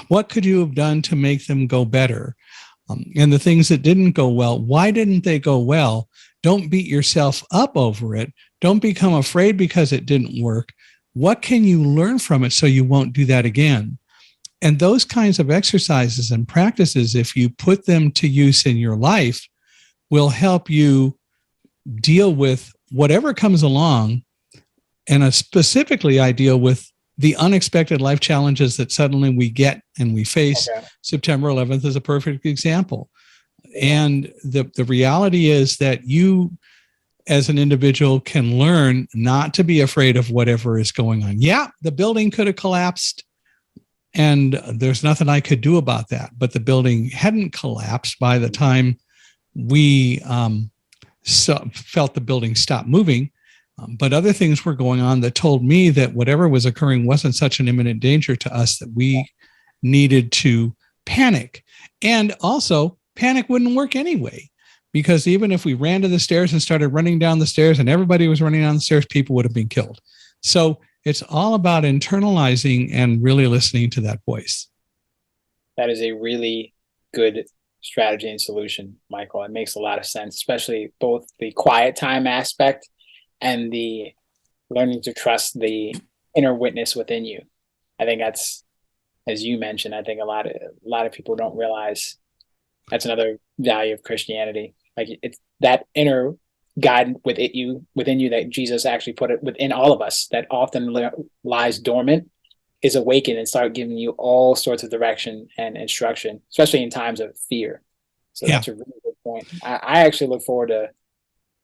what could you have done to make them go better? And the things that didn't go well, why didn't they go well? Don't beat yourself up over it. Don't become afraid because it didn't work. What can you learn from it so you won't do that again? And those kinds of exercises and practices, if you put them to use in your life, will help you deal with whatever comes along. And specifically, I deal with the unexpected life challenges that suddenly we get and we face. Okay. September 11th is a perfect example. And the reality is that you, as an individual, can learn not to be afraid of whatever is going on. Yeah, the building could have collapsed, and there's nothing I could do about that. But the building hadn't collapsed by the time we felt the building stop moving. But other things were going on that told me that whatever was occurring wasn't such an imminent danger to us that we needed to panic. And also, panic wouldn't work anyway, because even if we ran to the stairs and started running down the stairs and everybody was running down the stairs, people would have been killed. So it's all about internalizing and really listening to that voice. That is a really good strategy and solution, Michael. It makes a lot of sense, especially both the quiet time aspect and the learning to trust the inner witness within you. I think that's, as you mentioned, I think a lot of people don't realize that's another value of Christianity. Like, it's that inner God within you that Jesus actually put it within all of us that often lies dormant is awakened and start giving you all sorts of direction and instruction, especially in times of fear. So That's a really good point. I actually look forward to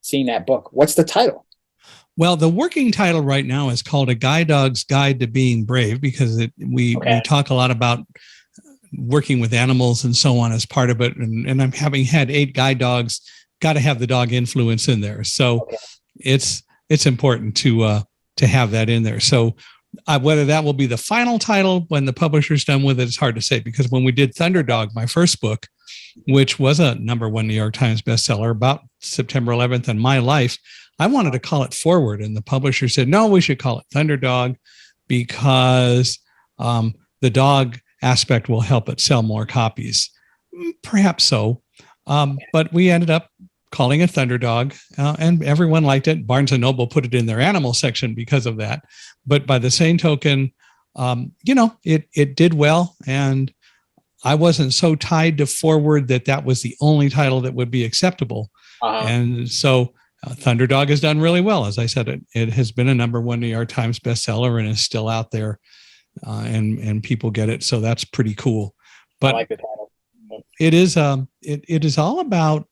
seeing that book. What's the title? Well, the working title right now is called A Guide Dog's Guide to Being Brave, because we talk a lot about working with animals and so on as part of it. And I'm having had 8 guide dogs, got to have the dog influence in there. So it's important to have that in there. So whether that will be the final title when the publisher's done with it, it's hard to say, because when we did Thunderdog, my first book, which was a #1 New York Times bestseller about September 11th and my life, I wanted to call it Forward. And the publisher said, no, we should call it Thunderdog because the dog aspect will help it sell more copies. Perhaps so. But we ended up calling it Thunderdog, and everyone liked it. Barnes & Noble put it in their animal section because of that. But by the same token, it did well. And I wasn't so tied to Forward that was the only title that would be acceptable. And so Thunderdog has done really well. As I said, it has been a #1 New York Times bestseller and is still out there, and people get it. So that's pretty cool. But I like the title. It is all about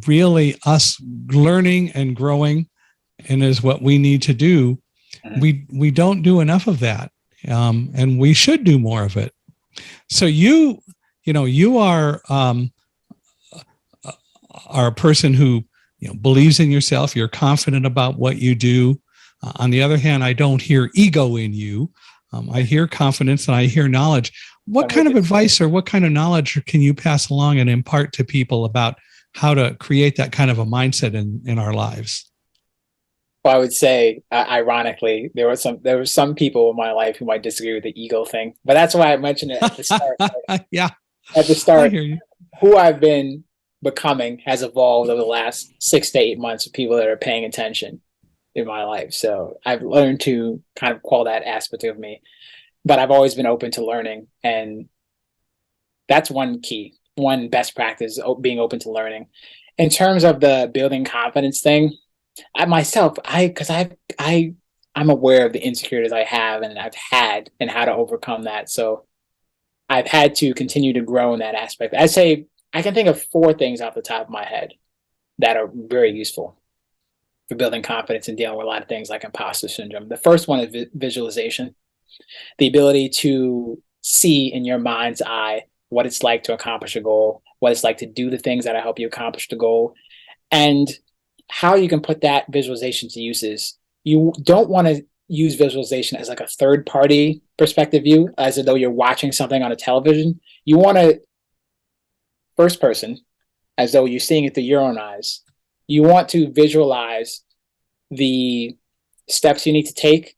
really us learning and growing, and is what we need to do. We don't do enough of that, and we should do more of it. So you you are a person who, believes in yourself. You're confident about what you do. On the other hand, I don't hear ego in you. I hear confidence and I hear knowledge. What kind of advice or what kind of knowledge can you pass along and impart to people about how to create that kind of a mindset in our lives? Well, I would say, ironically, there were some people in my life who might disagree with the ego thing, but that's why I mentioned it at the start. Yeah, At the I start, hear you. who I've been becoming has evolved over the last 6 to 8 months of people that are paying attention in my life. So I've learned to kind of call that aspect of me, but I've always been open to learning. And that's one key, one best practice, being open to learning. In terms of the building confidence thing, I'm aware of the insecurities I have and I've had and how to overcome that. So I've had to continue to grow in that aspect. I'd say I can think of 4 things off the top of my head that are very useful for building confidence and dealing with a lot of things like imposter syndrome. The first one is visualization, the ability to see in your mind's eye what it's like to accomplish a goal, what it's like to do the things that help you accomplish the goal, and how you can put that visualization to uses. You don't want to use visualization as like a third party perspective view, as though you're watching something on a television. You want to first person, as though you're seeing it through your own eyes. You want to visualize the steps you need to take,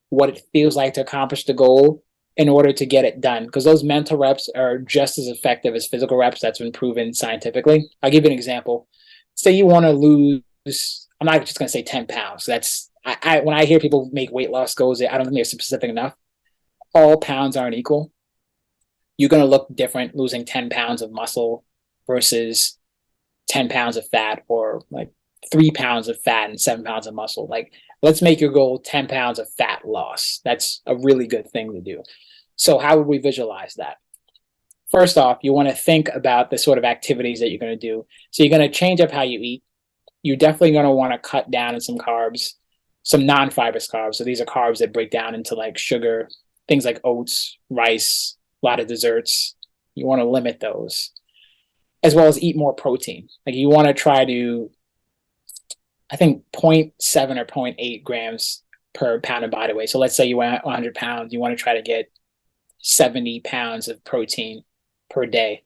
what it feels like to accomplish the goal in order to get it done. Because those mental reps are just as effective as physical reps. That's been proven scientifically. I'll give you an example. Say you want to lose, I'm not just going to say 10 pounds. When I hear people make weight loss goals, I don't think they're specific enough. All pounds aren't equal. You're going to look different losing 10 pounds of muscle versus 10 pounds of fat, or like 3 pounds of fat and 7 pounds of muscle. Like, let's make your goal 10 pounds of fat loss. That's a really good thing to do. So how would we visualize that? First off, you want to think about the sort of activities that you're going to do. So you're going to change up how you eat. You're definitely going to want to cut down on some carbs, some non-fibrous carbs. So these are carbs that break down into like sugar, things like oats, rice, a lot of desserts. You want to limit those, as well as eat more protein. Like, you want to try to, I think 0.7 or 0.8 grams per pound of body weight. So let's say you weigh 100 pounds, you want to try to get 70 pounds of protein per day.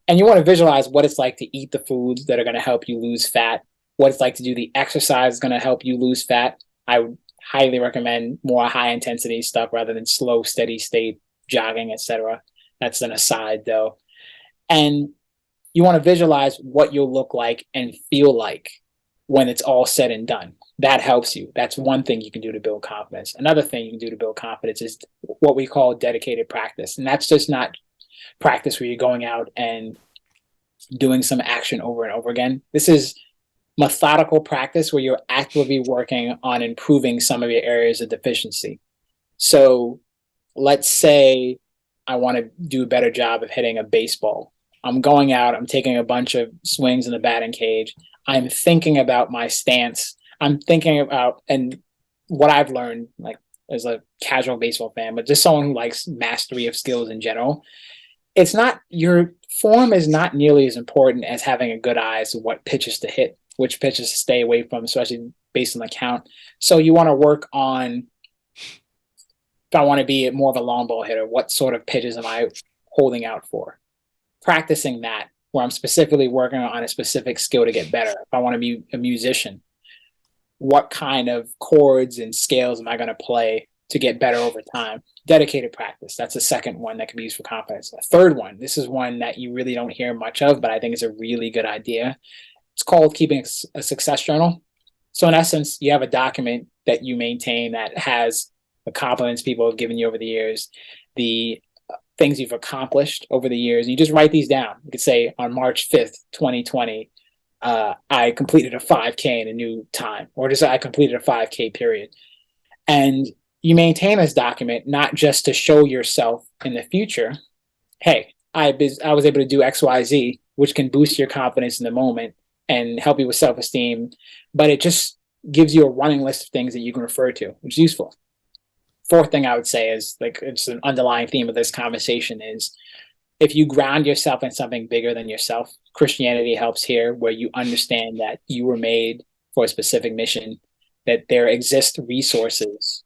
And you want to visualize what it's like to eat the foods that are going to help you lose fat, what it's like to do the exercise going to help you lose fat. I would highly recommend more high intensity stuff rather than slow, steady state jogging, etc. That's an aside though. And you want to visualize what you'll look like and feel like when it's all said and done. That helps you. That's one thing you can do to build confidence. Another thing you can do to build confidence is what we call dedicated practice. And that's just not practice where you're going out and doing some action over and over again. This is methodical practice where you're actively working on improving some of your areas of deficiency. So let's say I want to do a better job of hitting a baseball. I'm going out, I'm taking a bunch of swings in the batting cage. I'm thinking about my stance. I'm thinking about, and what I've learned, like as a casual baseball fan, but just someone who likes mastery of skills in general, it's not, your form is not nearly as important as having a good eye as to what pitches to hit, which pitches to stay away from, especially based on the count. So you want to work on, if I want to be more of a long ball hitter, what sort of pitches am I holding out for? Practicing that, where I'm specifically working on a specific skill to get better. If I want to be a musician, what kind of chords and scales am I going to play to get better over time? Dedicated practice. That's the second one that can be used for confidence. A third one, this is one that you really don't hear much of, but I think it's a really good idea. It's called keeping a success journal. So in essence, you have a document that you maintain that has the compliments people have given you over the years, the things you've accomplished over the years. And you just write these down. You could say on March 5th, 2020, I completed a 5K in a new time, or just I completed a 5K period. And you maintain this document not just to show yourself in the future, hey, I was able to do XYZ, which can boost your confidence in the moment and help you with self-esteem, but it just gives you a running list of things that you can refer to, which is useful. Fourth thing I would say is, like, it's an underlying theme of this conversation, is if you ground yourself in something bigger than yourself, Christianity helps here, where you understand that you were made for a specific mission, that there exist resources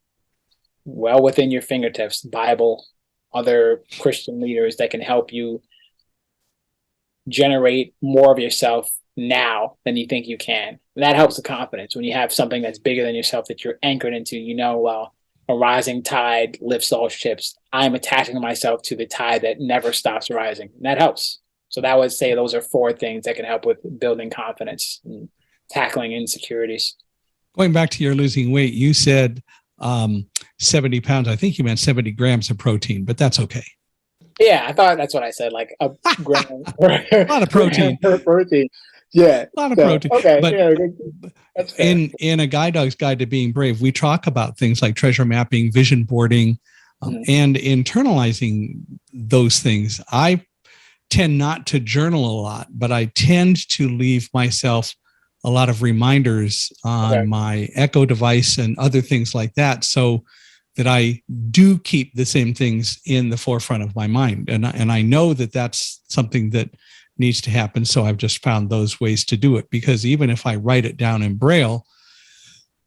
well within your fingertips, Bible, other Christian leaders that can help you generate more of yourself now than you think you can. And that helps the confidence when you have something that's bigger than yourself that you're anchored into. Well, a rising tide lifts all ships. I'm attaching myself to the tide that never stops rising. And that helps. So that would say those are 4 things that can help with building confidence and tackling insecurities. Going back to your losing weight, you said 70 pounds. I think you meant 70 grams of protein, but that's okay. Yeah, I thought that's what I said, like a gram a lot of protein. protein. Yeah. A lot of protein. Okay. But yeah, that's in a Guide Dog's Guide to Being Brave, we talk about things like treasure mapping, vision boarding, and internalizing those things. I tend not to journal a lot, but I tend to leave myself a lot of reminders on my Echo device and other things like that, so that I do keep the same things in the forefront of my mind. And I know that that's something that needs to happen. So I've just found those ways to do it, because even if I write it down in Braille,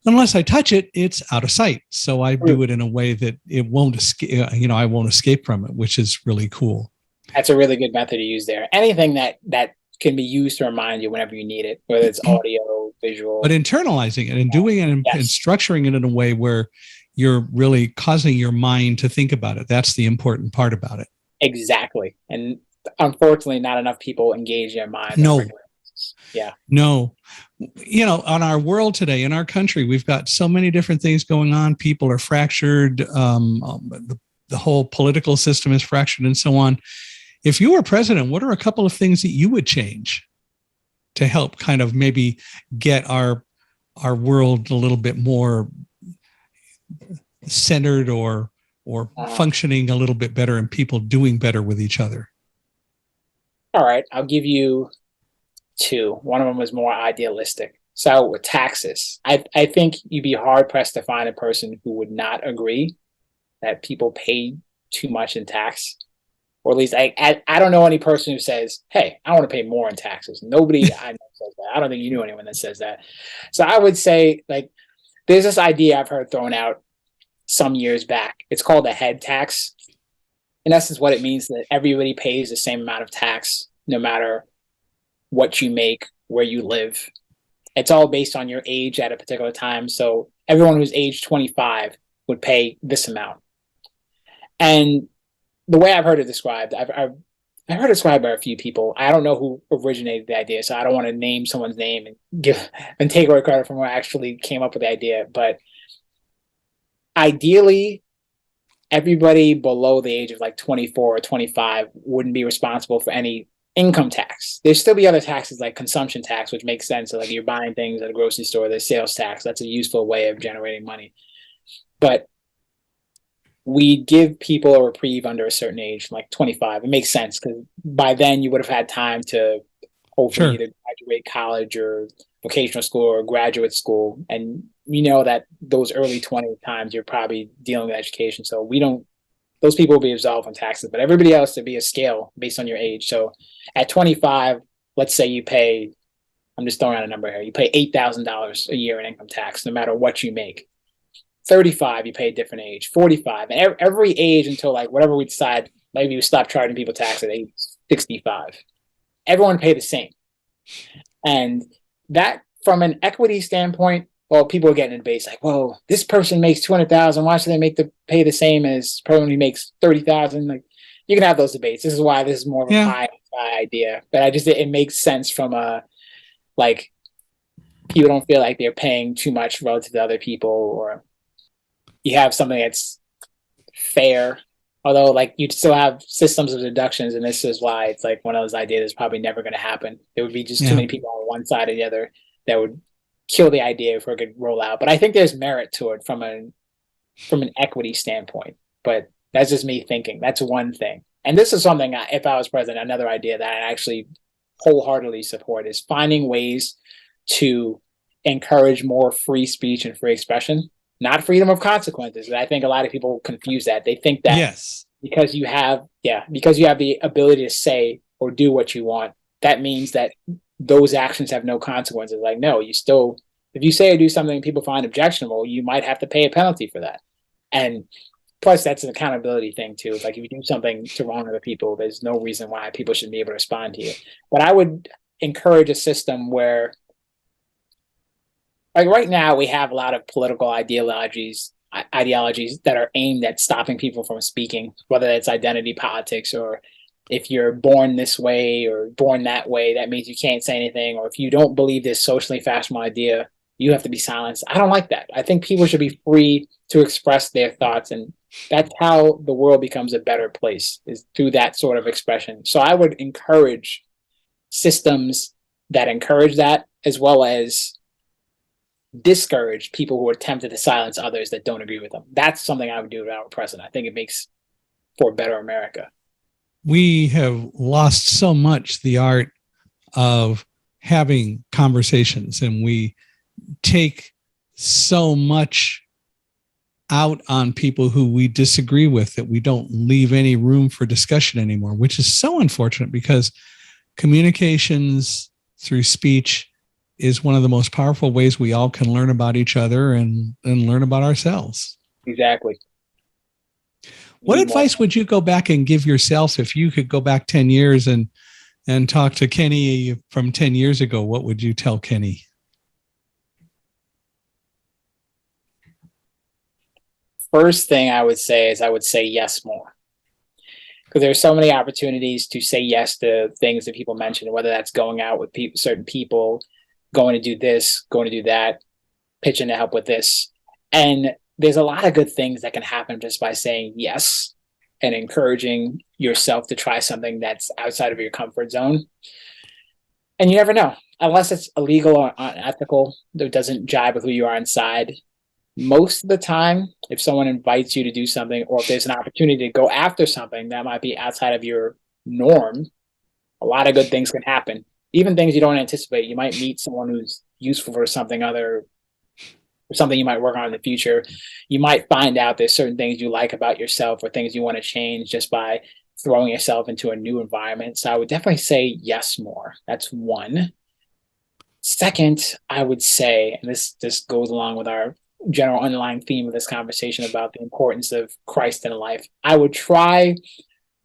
unless I touch it, it's out of sight. So I do it in a way that it won't escape, I won't escape from it, which is really cool. That's a really good method to use there. Anything that can be used to remind you whenever you need it, whether it's audio, visual. But internalizing it and doing it and structuring it in a way where you're really causing your mind to think about it. That's the important part about it. Exactly. And unfortunately, not enough people engage their mind. No. Yeah. No. On our world today, in our country, we've got so many different things going on. People are fractured. The whole political system is fractured and so on. If you were president, what are a couple of things that you would change to help kind of maybe get our world a little bit more centered or functioning a little bit better and people doing better with each other? All right. I'll give you 2. One of them was more idealistic. So with taxes, I think you'd be hard pressed to find a person who would not agree that people pay too much in tax. Or at least I don't know any person who says, hey, I want to pay more in taxes. Nobody I know says that. I don't think you knew anyone that says that. So I would say, like, there's this idea I've heard thrown out some years back. It's called a head tax. In essence, what it means is that everybody pays the same amount of tax, no matter what you make, where you live. It's all based on your age at a particular time. So everyone who's age 25 would pay this amount. And the way I've heard it described, I've heard it described by a few people. I don't know who originated the idea, so I don't want to name someone's name and take away credit from who actually came up with the idea. But ideally, everybody below the age of like 24 or 25 wouldn't be responsible for any income tax. There'd still be other taxes like consumption tax, which makes sense. So like you're buying things at a grocery store, there's sales tax. That's a useful way of generating money. But we give people a reprieve under a certain age, like 25. It makes sense because by then you would have had time to hopefully either graduate college or vocational school or graduate school. And that those early 20 times you're probably dealing with education. So those people will be absolved from taxes, but everybody else would be a scale based on your age. So at 25, let's say you pay, I'm just throwing out a number here, you pay $8,000 a year in income tax, no matter what you make. 35, you pay a different age. 45, and every age until like whatever we decide, maybe we stop charging people tax at age 65. Everyone pay the same. And that, from an equity standpoint, well, people are getting in debate like, well, this person makes 200,000. Why should they pay the same as the person who makes 30,000? Like, you can have those debates. This is why this is more of a pie idea. But it makes sense from like, people don't feel like they're paying too much relative to other people, or you have something that's fair. Although, like, you still have systems of deductions, and this is why it's like one of those ideas that's probably never going to happen. There would be just too many people on one side or the other that would kill the idea if it could roll out. But I think there's merit to it from an equity standpoint. But that's just me thinking. That's one thing. And this is something, if I was president, another idea that I actually wholeheartedly support is finding ways to encourage more free speech and free expression. Not freedom of consequences. I think a lot of people confuse that. They think that because you have the ability to say or do what you want, that means that those actions have no consequences. Like, no, you still, if you say or do something people find objectionable, you might have to pay a penalty for that. And plus, that's an accountability thing too. It's like if you do something to wrong other people, there's no reason why people shouldn't be able to respond to you. But I would encourage a system where, like right now, we have a lot of political ideologies that are aimed at stopping people from speaking, whether it's identity politics, or if you're born this way or born that way, that means you can't say anything, or if you don't believe this socially fashionable idea, you have to be silenced. I don't like that. I think people should be free to express their thoughts, and that's how the world becomes a better place, is through that sort of expression. So I would encourage systems that encourage that, as well as discourage people who are tempted to silence others that don't agree with them. That's something I would do if I were president. I think it makes for a better America. We have lost so much the art of having conversations, and we take so much out on people who we disagree with that we don't leave any room for discussion anymore, which is so unfortunate, because communications through speech is one of the most powerful ways we all can learn about each other and learn about ourselves. Exactly. What advice would you go back and give yourself if you could go back 10 years and talk to Kenny from 10 years ago? What would you tell Kenny? First thing I would say is I would say yes more. Because there's so many opportunities to say yes to things that people mention, whether that's going out with certain people, going to do this, going to do that, pitching to help with this. And there's a lot of good things that can happen just by saying yes and encouraging yourself to try something that's outside of your comfort zone. And you never know, unless it's illegal or unethical, that doesn't jibe with who you are inside. Most of the time, if someone invites you to do something, or if there's an opportunity to go after something that might be outside of your norm, a lot of good things can happen. Even things you don't anticipate. You might meet someone who's useful for something other, or something you might work on in the future. You might find out there's certain things you like about yourself or things you want to change just by throwing yourself into a new environment. So I would definitely say yes more. That's one. Second, I would say, and this goes along with our general underlying theme of this conversation about the importance of Christ in life, I would try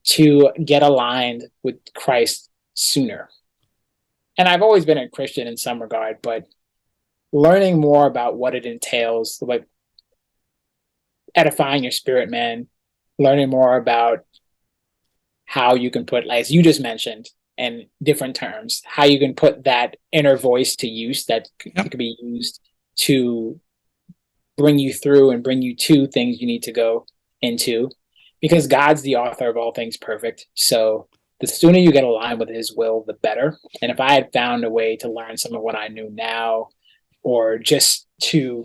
to get aligned with Christ sooner. And I've always been a Christian in some regard, but learning more about what it entails, like edifying your spirit, man, learning more about how you can put, as you just mentioned, in different terms, how you can put that inner voice to use that could be used to bring you through and bring you to things you need to go into, because God's the author of all things perfect. So the sooner you get aligned with his will, the better. And if I had found a way to learn some of what I knew now, or just to,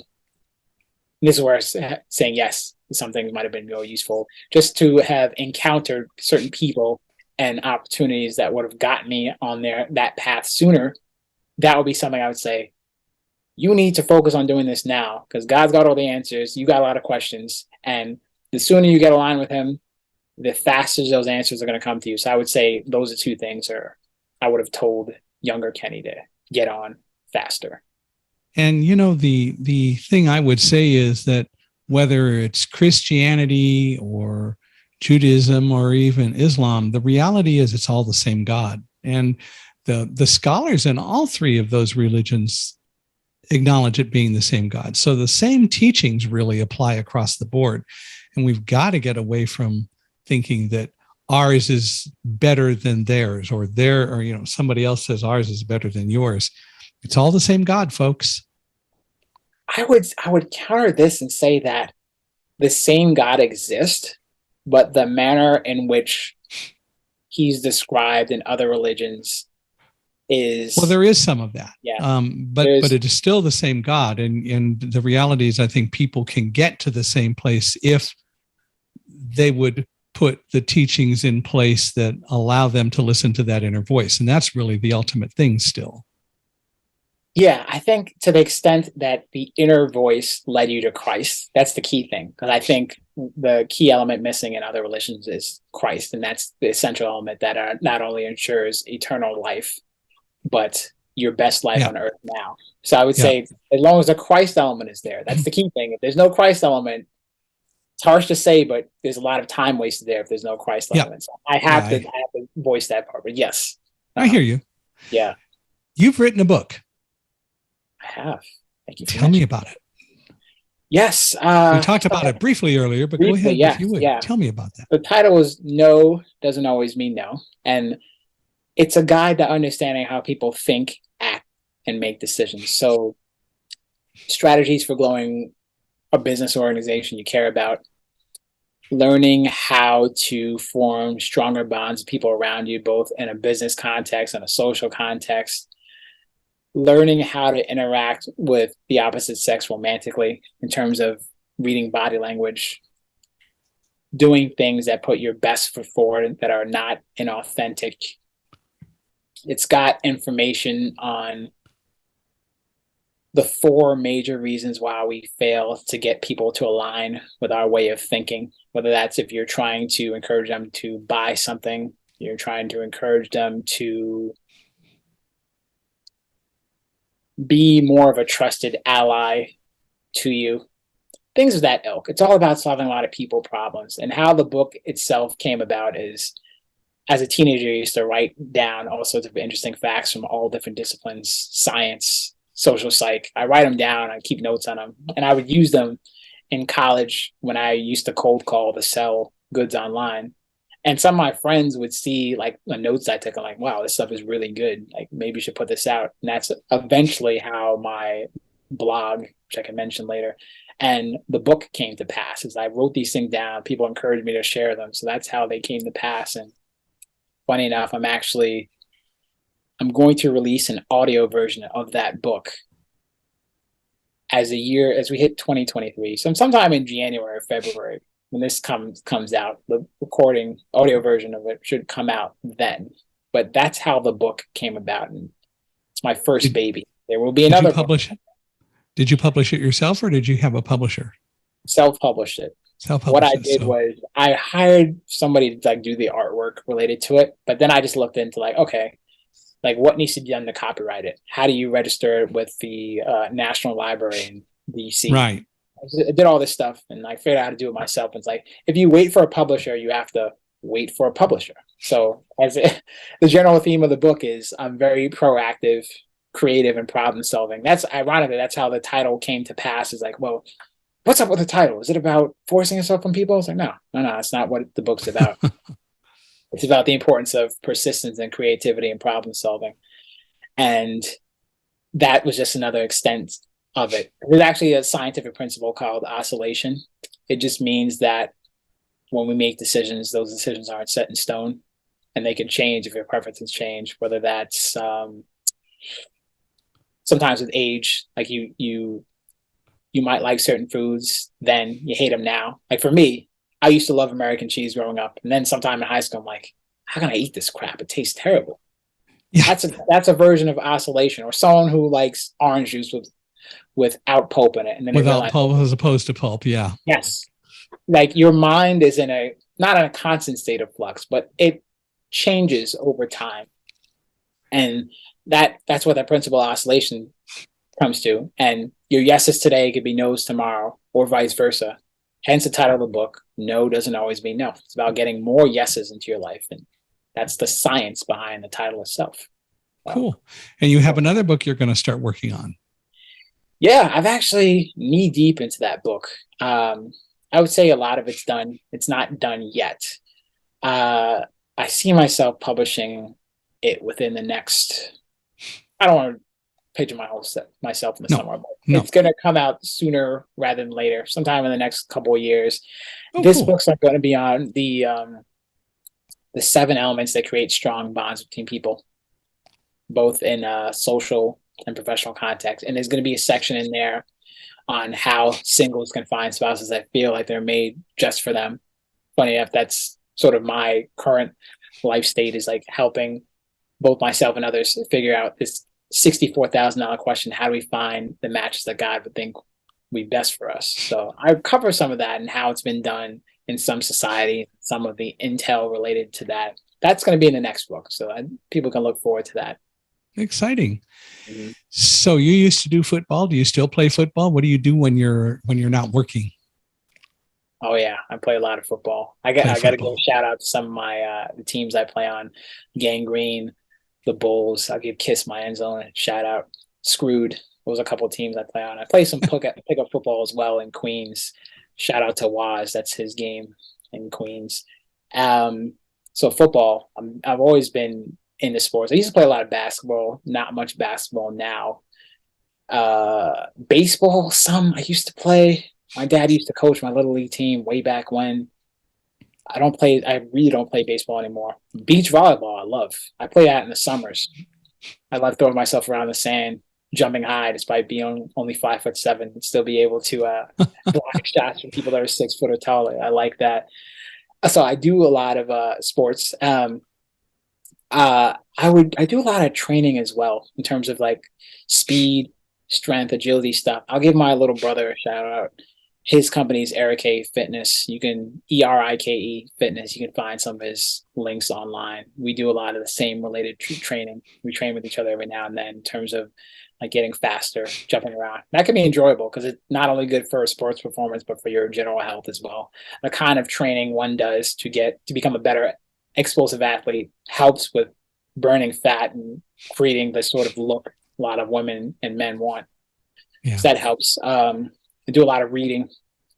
this is where I'm saying yes, some things might have been really useful, just to have encountered certain people and opportunities that would have gotten me on that path sooner, that would be something I would say, you need to focus on doing this now, because God's got all the answers. You got a lot of questions. And the sooner you get aligned with him, the faster those answers are going to come to you. So I would say those are two things I would have told younger Kenny to get on faster. And, the thing I would say is that whether it's Christianity or Judaism or even Islam, the reality is it's all the same God. And the scholars in all three of those religions acknowledge it being the same God. So the same teachings really apply across the board. And we've got to get away from thinking that ours is better than theirs, or somebody else says ours is better than yours. It's all the same God, folks. I would counter this and say that the same God exists, but the manner in which he's described in other religions is... Well, there is some of that. Yeah. But it is still the same God. And the reality is, I think people can get to the same place if they would put the teachings in place that allow them to listen to that inner voice. And that's really the ultimate thing still. Yeah, I think to the extent that the inner voice led you to Christ, that's the key thing. Because I think the key element missing in other religions is Christ, and that's the essential element that not only ensures eternal life, but your best life Yeah. on earth now. So I would Yeah. say, as long as the Christ element is there, that's the key thing. If there's no Christ element, it's harsh to say, but there's a lot of time wasted there if there's no Christ Yeah. element. So I Yeah. have to voice that part. But yes, I hear you. yeah, You've written a book. I have. Thank you for Tell me mentioning. about it. Yes, We talked about it briefly earlier, but briefly, go ahead yeah, if you would. yeah. Tell me about that. The title is "No Doesn't Always Mean No," and it's a guide to understanding how people think, act, and make decisions. So, strategies for growing a business organization you care about, learning how to form stronger bonds with people around you, both in a business context and a social context, learning how to interact with the opposite sex romantically in terms of reading body language, doing things that put your best foot forward that are not inauthentic. It's got information on the four major reasons why we fail to get people to align with our way of thinking, whether that's if you're trying to encourage them to buy something, you're trying to encourage them to be more of a trusted ally to you, things of that ilk. It's all about solving a lot of people problems. And how the book itself came about is, as a teenager, I used to write down all sorts of interesting facts from all different disciplines, science, social psych. I write them down, I keep notes on them, and I would use them in college when I used to cold call to sell goods online. And some of my friends would see like the notes I took and like, wow, this stuff is really good. Like maybe you should put this out. And that's eventually how my blog, which I can mention later, and the book came to pass. As I wrote these things down, people encouraged me to share them. So that's how they came to pass. And funny enough, I'm going to release an audio version of that book as we hit 2023. So sometime in January or February, when this comes out, the recording audio version of it should come out then. But that's how the book came about, and it's my first baby. There will be another. Did you publish it? Did you publish it yourself, or did you have a publisher? Self-published it. What I did was I hired somebody to like do the artwork related to it, but then I just looked into like, okay, like what needs to be done to copyright it? How do you register it with the National Library in DC? Right. I did all this stuff, and I figured out how to do it myself. And it's like, if you wait for a publisher, you have to wait for a publisher. So the general theme of the book is I'm very proactive, creative, and problem solving. That's ironically, that's how the title came to pass. Is like, well, what's up with the title? Is it about forcing yourself from people? It's like, no, it's not what the book's about. It's about the importance of persistence and creativity and problem solving. And that was just another extent of it. There's actually a scientific principle called oscillation. It just means that when we make decisions, those decisions aren't set in stone, and they can change if your preferences change, whether that's sometimes with age, like you might like certain foods, then you hate them now. Like for me, I used to love American cheese growing up, and then sometime in high school, I'm like, how can I eat this crap? It tastes terrible. Yeah. That's a version of oscillation, or someone who likes orange juice without pulp in it, and then without pulp as opposed to pulp. Yeah. Yes, like your mind is not in a constant state of flux, but it changes over time, and that's what that principle of oscillation comes to. And your yeses today could be no's tomorrow, or vice versa. Hence the title of the book, No Doesn't Always Mean No. It's about getting more yeses into your life. And that's the science behind the title itself. Cool. And you have another book you're going to start working on. Yeah, I've actually knee deep into that book. I would say a lot of it's done. It's not done yet. I see myself publishing it within the next, I don't want to picture myself in the summer, but it's going to come out sooner rather than later, sometime in the next couple of years. This book's not going to be on the 7 elements that create strong bonds between people, both in social and professional context. And there's going to be a section in there on how singles can find spouses that feel like they're made just for them. Funny enough, that's sort of my current life state, is like helping both myself and others figure out this $64,000 question. How do we find the matches that God would think would be best for us? So I cover some of that and how it's been done in some society, some of the intel related to that. That's going to be in the next book. So people can look forward to that. Exciting. Mm-hmm. So you used to do football. Do you still play football? What do you do when you're not working? Oh yeah, I play a lot of football. I got to give a shout out to some of my the teams I play on. Gangrene, the Bulls. I'll give Kiss my end zone a shout out. Screwed. Those are a couple of teams I play on. I play some pickup football as well in Queens. Shout out to Waz. That's his game in Queens. So football. I've always been into sports. I used to play a lot of basketball. Not much basketball now. Baseball. Some I used to play. My dad used to coach my little league team way back when. I really don't play baseball anymore. Beach volleyball, I love. I play that in the summers. I love throwing myself around the sand, jumping high, despite being only 5'7", and still be able to block shots from people that are 6 foot or taller. I like that. So I do a lot of sports. I do a lot of training as well in terms of like speed, strength, agility stuff. I'll give my little brother a shout out. His company is Erike Fitness. You can Erike Fitness. You can find some of his links online. We do a lot of the same related training. We train with each other every now and then in terms of like getting faster, jumping around. That can be enjoyable because it's not only good for sports performance, but for your general health as well. The kind of training one does to become a better explosive athlete helps with burning fat and creating the sort of look a lot of women and men want. Yeah. So that helps. I do a lot of reading,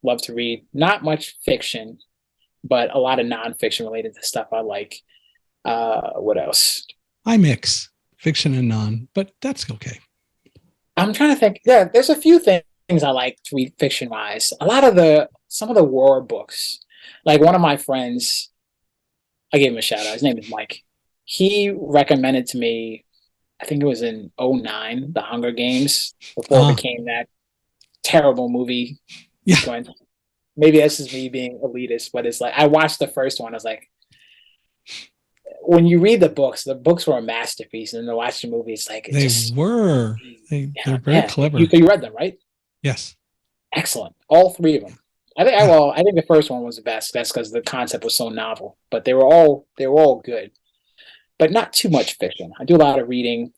love to read. Not much fiction, but a lot of nonfiction related to stuff I like. What else? I mix fiction and non, but that's okay. I'm trying to think. Yeah, there's a few things I like to read fiction wise. Some of the war books. Like one of my friends, I gave him a shout out. His name is Mike. He recommended to me, I think it was in 2009, The Hunger Games, before it became that terrible movie. Yeah. Maybe this is me being elitist, but it's like I watched the first one. I was like, when you read the books were a masterpiece, and to watch the movie, it's like they're very clever. You read them, right? Yes. Excellent. All three of them. I think the first one was the best. That's because the concept was so novel. But they were all good, but not too much fiction. I do a lot of reading.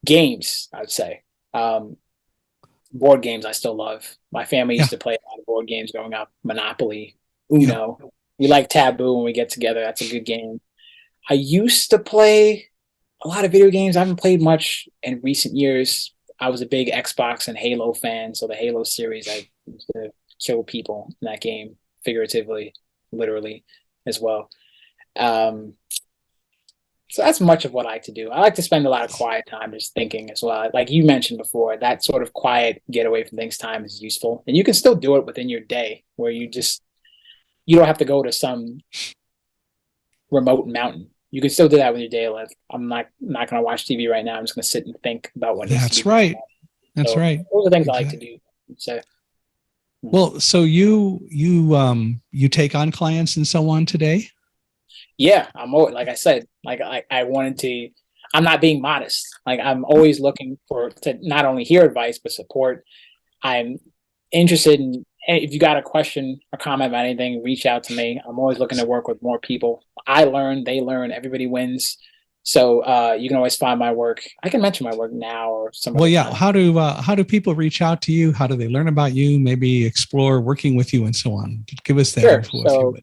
Games, I would say. Board games I still love. My family used to play a lot of board games growing up. Monopoly, Uno. Yeah. We like Taboo when we get together. That's a good game. I used to play a lot of video games. I haven't played much in recent years. I was a big Xbox and Halo fan, so the Halo series, I used to kill people in that game, figuratively, literally, as well. So that's much of what I like to do. I like to spend a lot of quiet time just thinking as well. Like you mentioned before, that sort of quiet get away from things time is useful. And you can still do it within your day where you don't have to go to some remote mountain. You can still do that with your daily life. I'm not going to watch TV right now. I'm just going to sit and think about what needs to be That's right. Those are things I like to do. So, well, so you take on clients and so on today? Yeah, I'm always, like I said, like I wanted to. I'm not being modest. Like I'm always looking to not only hear advice but support. I'm interested in if you got a question or comment about anything, reach out to me. I'm always looking to work with more people. I learn, they learn, everybody wins. So you can always find my work. I can mention my work now or somewhere. Well, yeah. How do people reach out to you? How do they learn about you? Maybe explore working with you and so on. Give us that info. So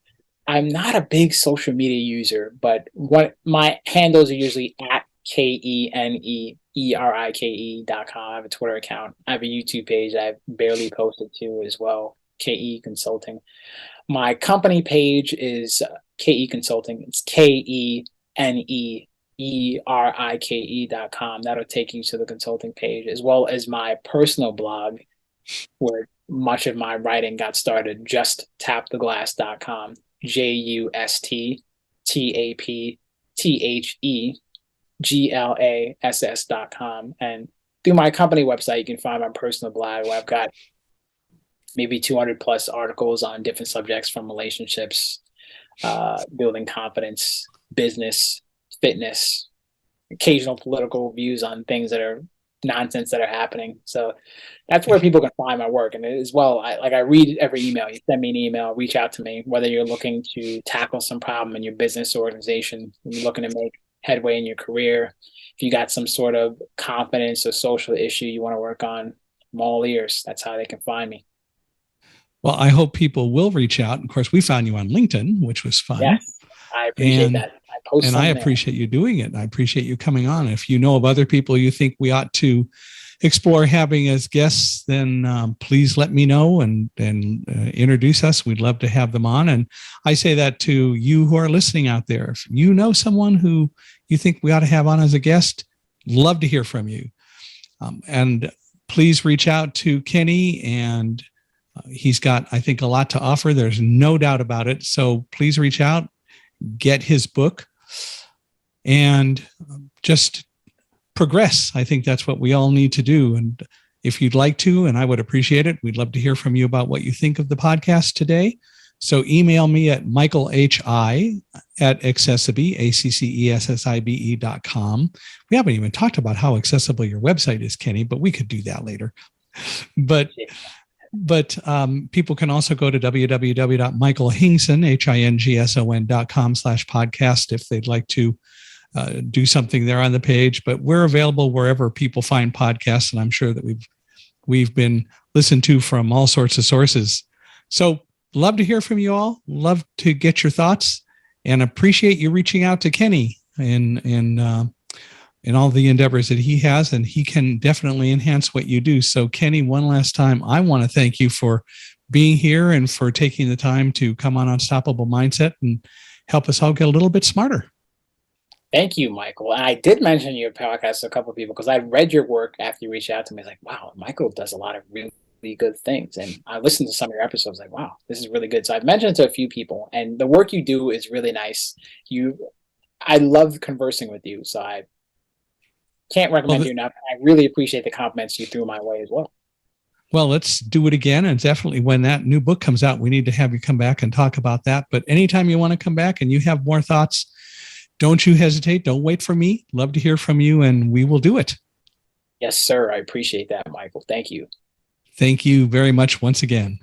I'm not a big social media user, but what my handles are usually at KeneErike.com. I have a Twitter account. I have a YouTube page I've barely posted to as well, KE Consulting. My company page is KE Consulting. It's KeneErike.com. That'll take you to the consulting page, as well as my personal blog, where much of my writing got started, justtaptheglass.com. JustTaptheglass.com. And through my company website, you can find my personal blog where I've got maybe 200 plus articles on different subjects from relationships, building confidence, business, fitness, occasional political views on things that are nonsense that are happening. So that's where people can find my work. And as well, I read every email. You send me an email, reach out to me, whether you're looking to tackle some problem in your business or organization, you're looking to make headway in your career, if you got some sort of confidence or social issue you want to work on, I'm all ears. That's how they can find me. Well, I hope people will reach out. Of course, we found you on LinkedIn, which was fun. Yes, I appreciate that. I appreciate you doing it. I appreciate you coming on. If you know of other people you think we ought to explore having as guests, then please let me know and introduce us. We'd love to have them on. And I say that to you who are listening out there. If you know someone who you think we ought to have on as a guest, love to hear from you. And please reach out to Kenny, and he's got, I think, a lot to offer. There's no doubt about it. So please reach out, get his book, and just progress. I think that's what we all need to do. And if you'd like to, and I would appreciate it, we'd love to hear from you about what you think of the podcast today. So email me at michaelhi@accessibe, accessibe.com. We haven't even talked about how accessible your website is, Kenny, but we could do that later. But people can also go to www.michaelhingson.com/podcast if they'd like to do something there on the page. But we're available wherever people find podcasts, and I'm sure that we've been listened to from all sorts of sources. So love to hear from you all. Love to get your thoughts, and appreciate you reaching out to Kenny in all the endeavors that he has, and he can definitely enhance what you do. So Kenny, one last time, I want to thank you for being here and for taking the time to come on Unstoppable Mindset and help us all get a little bit smarter. Thank you, Michael. And I did mention your podcast to a couple of people because I read your work after you reached out to me. It's like, wow, Michael does a lot of really good things. And I listened to some of your episodes, like, wow, this is really good. So I've mentioned it to a few people, and the work you do is really nice. I love conversing with you. So I can't recommend you enough. I really appreciate the compliments you threw my way as well. Well, let's do it again. And definitely when that new book comes out, we need to have you come back and talk about that. But anytime you want to come back and you have more thoughts, don't you hesitate. Don't wait for me. Love to hear from you, and we will do it. Yes, sir. I appreciate that, Michael. Thank you. Thank you very much once again.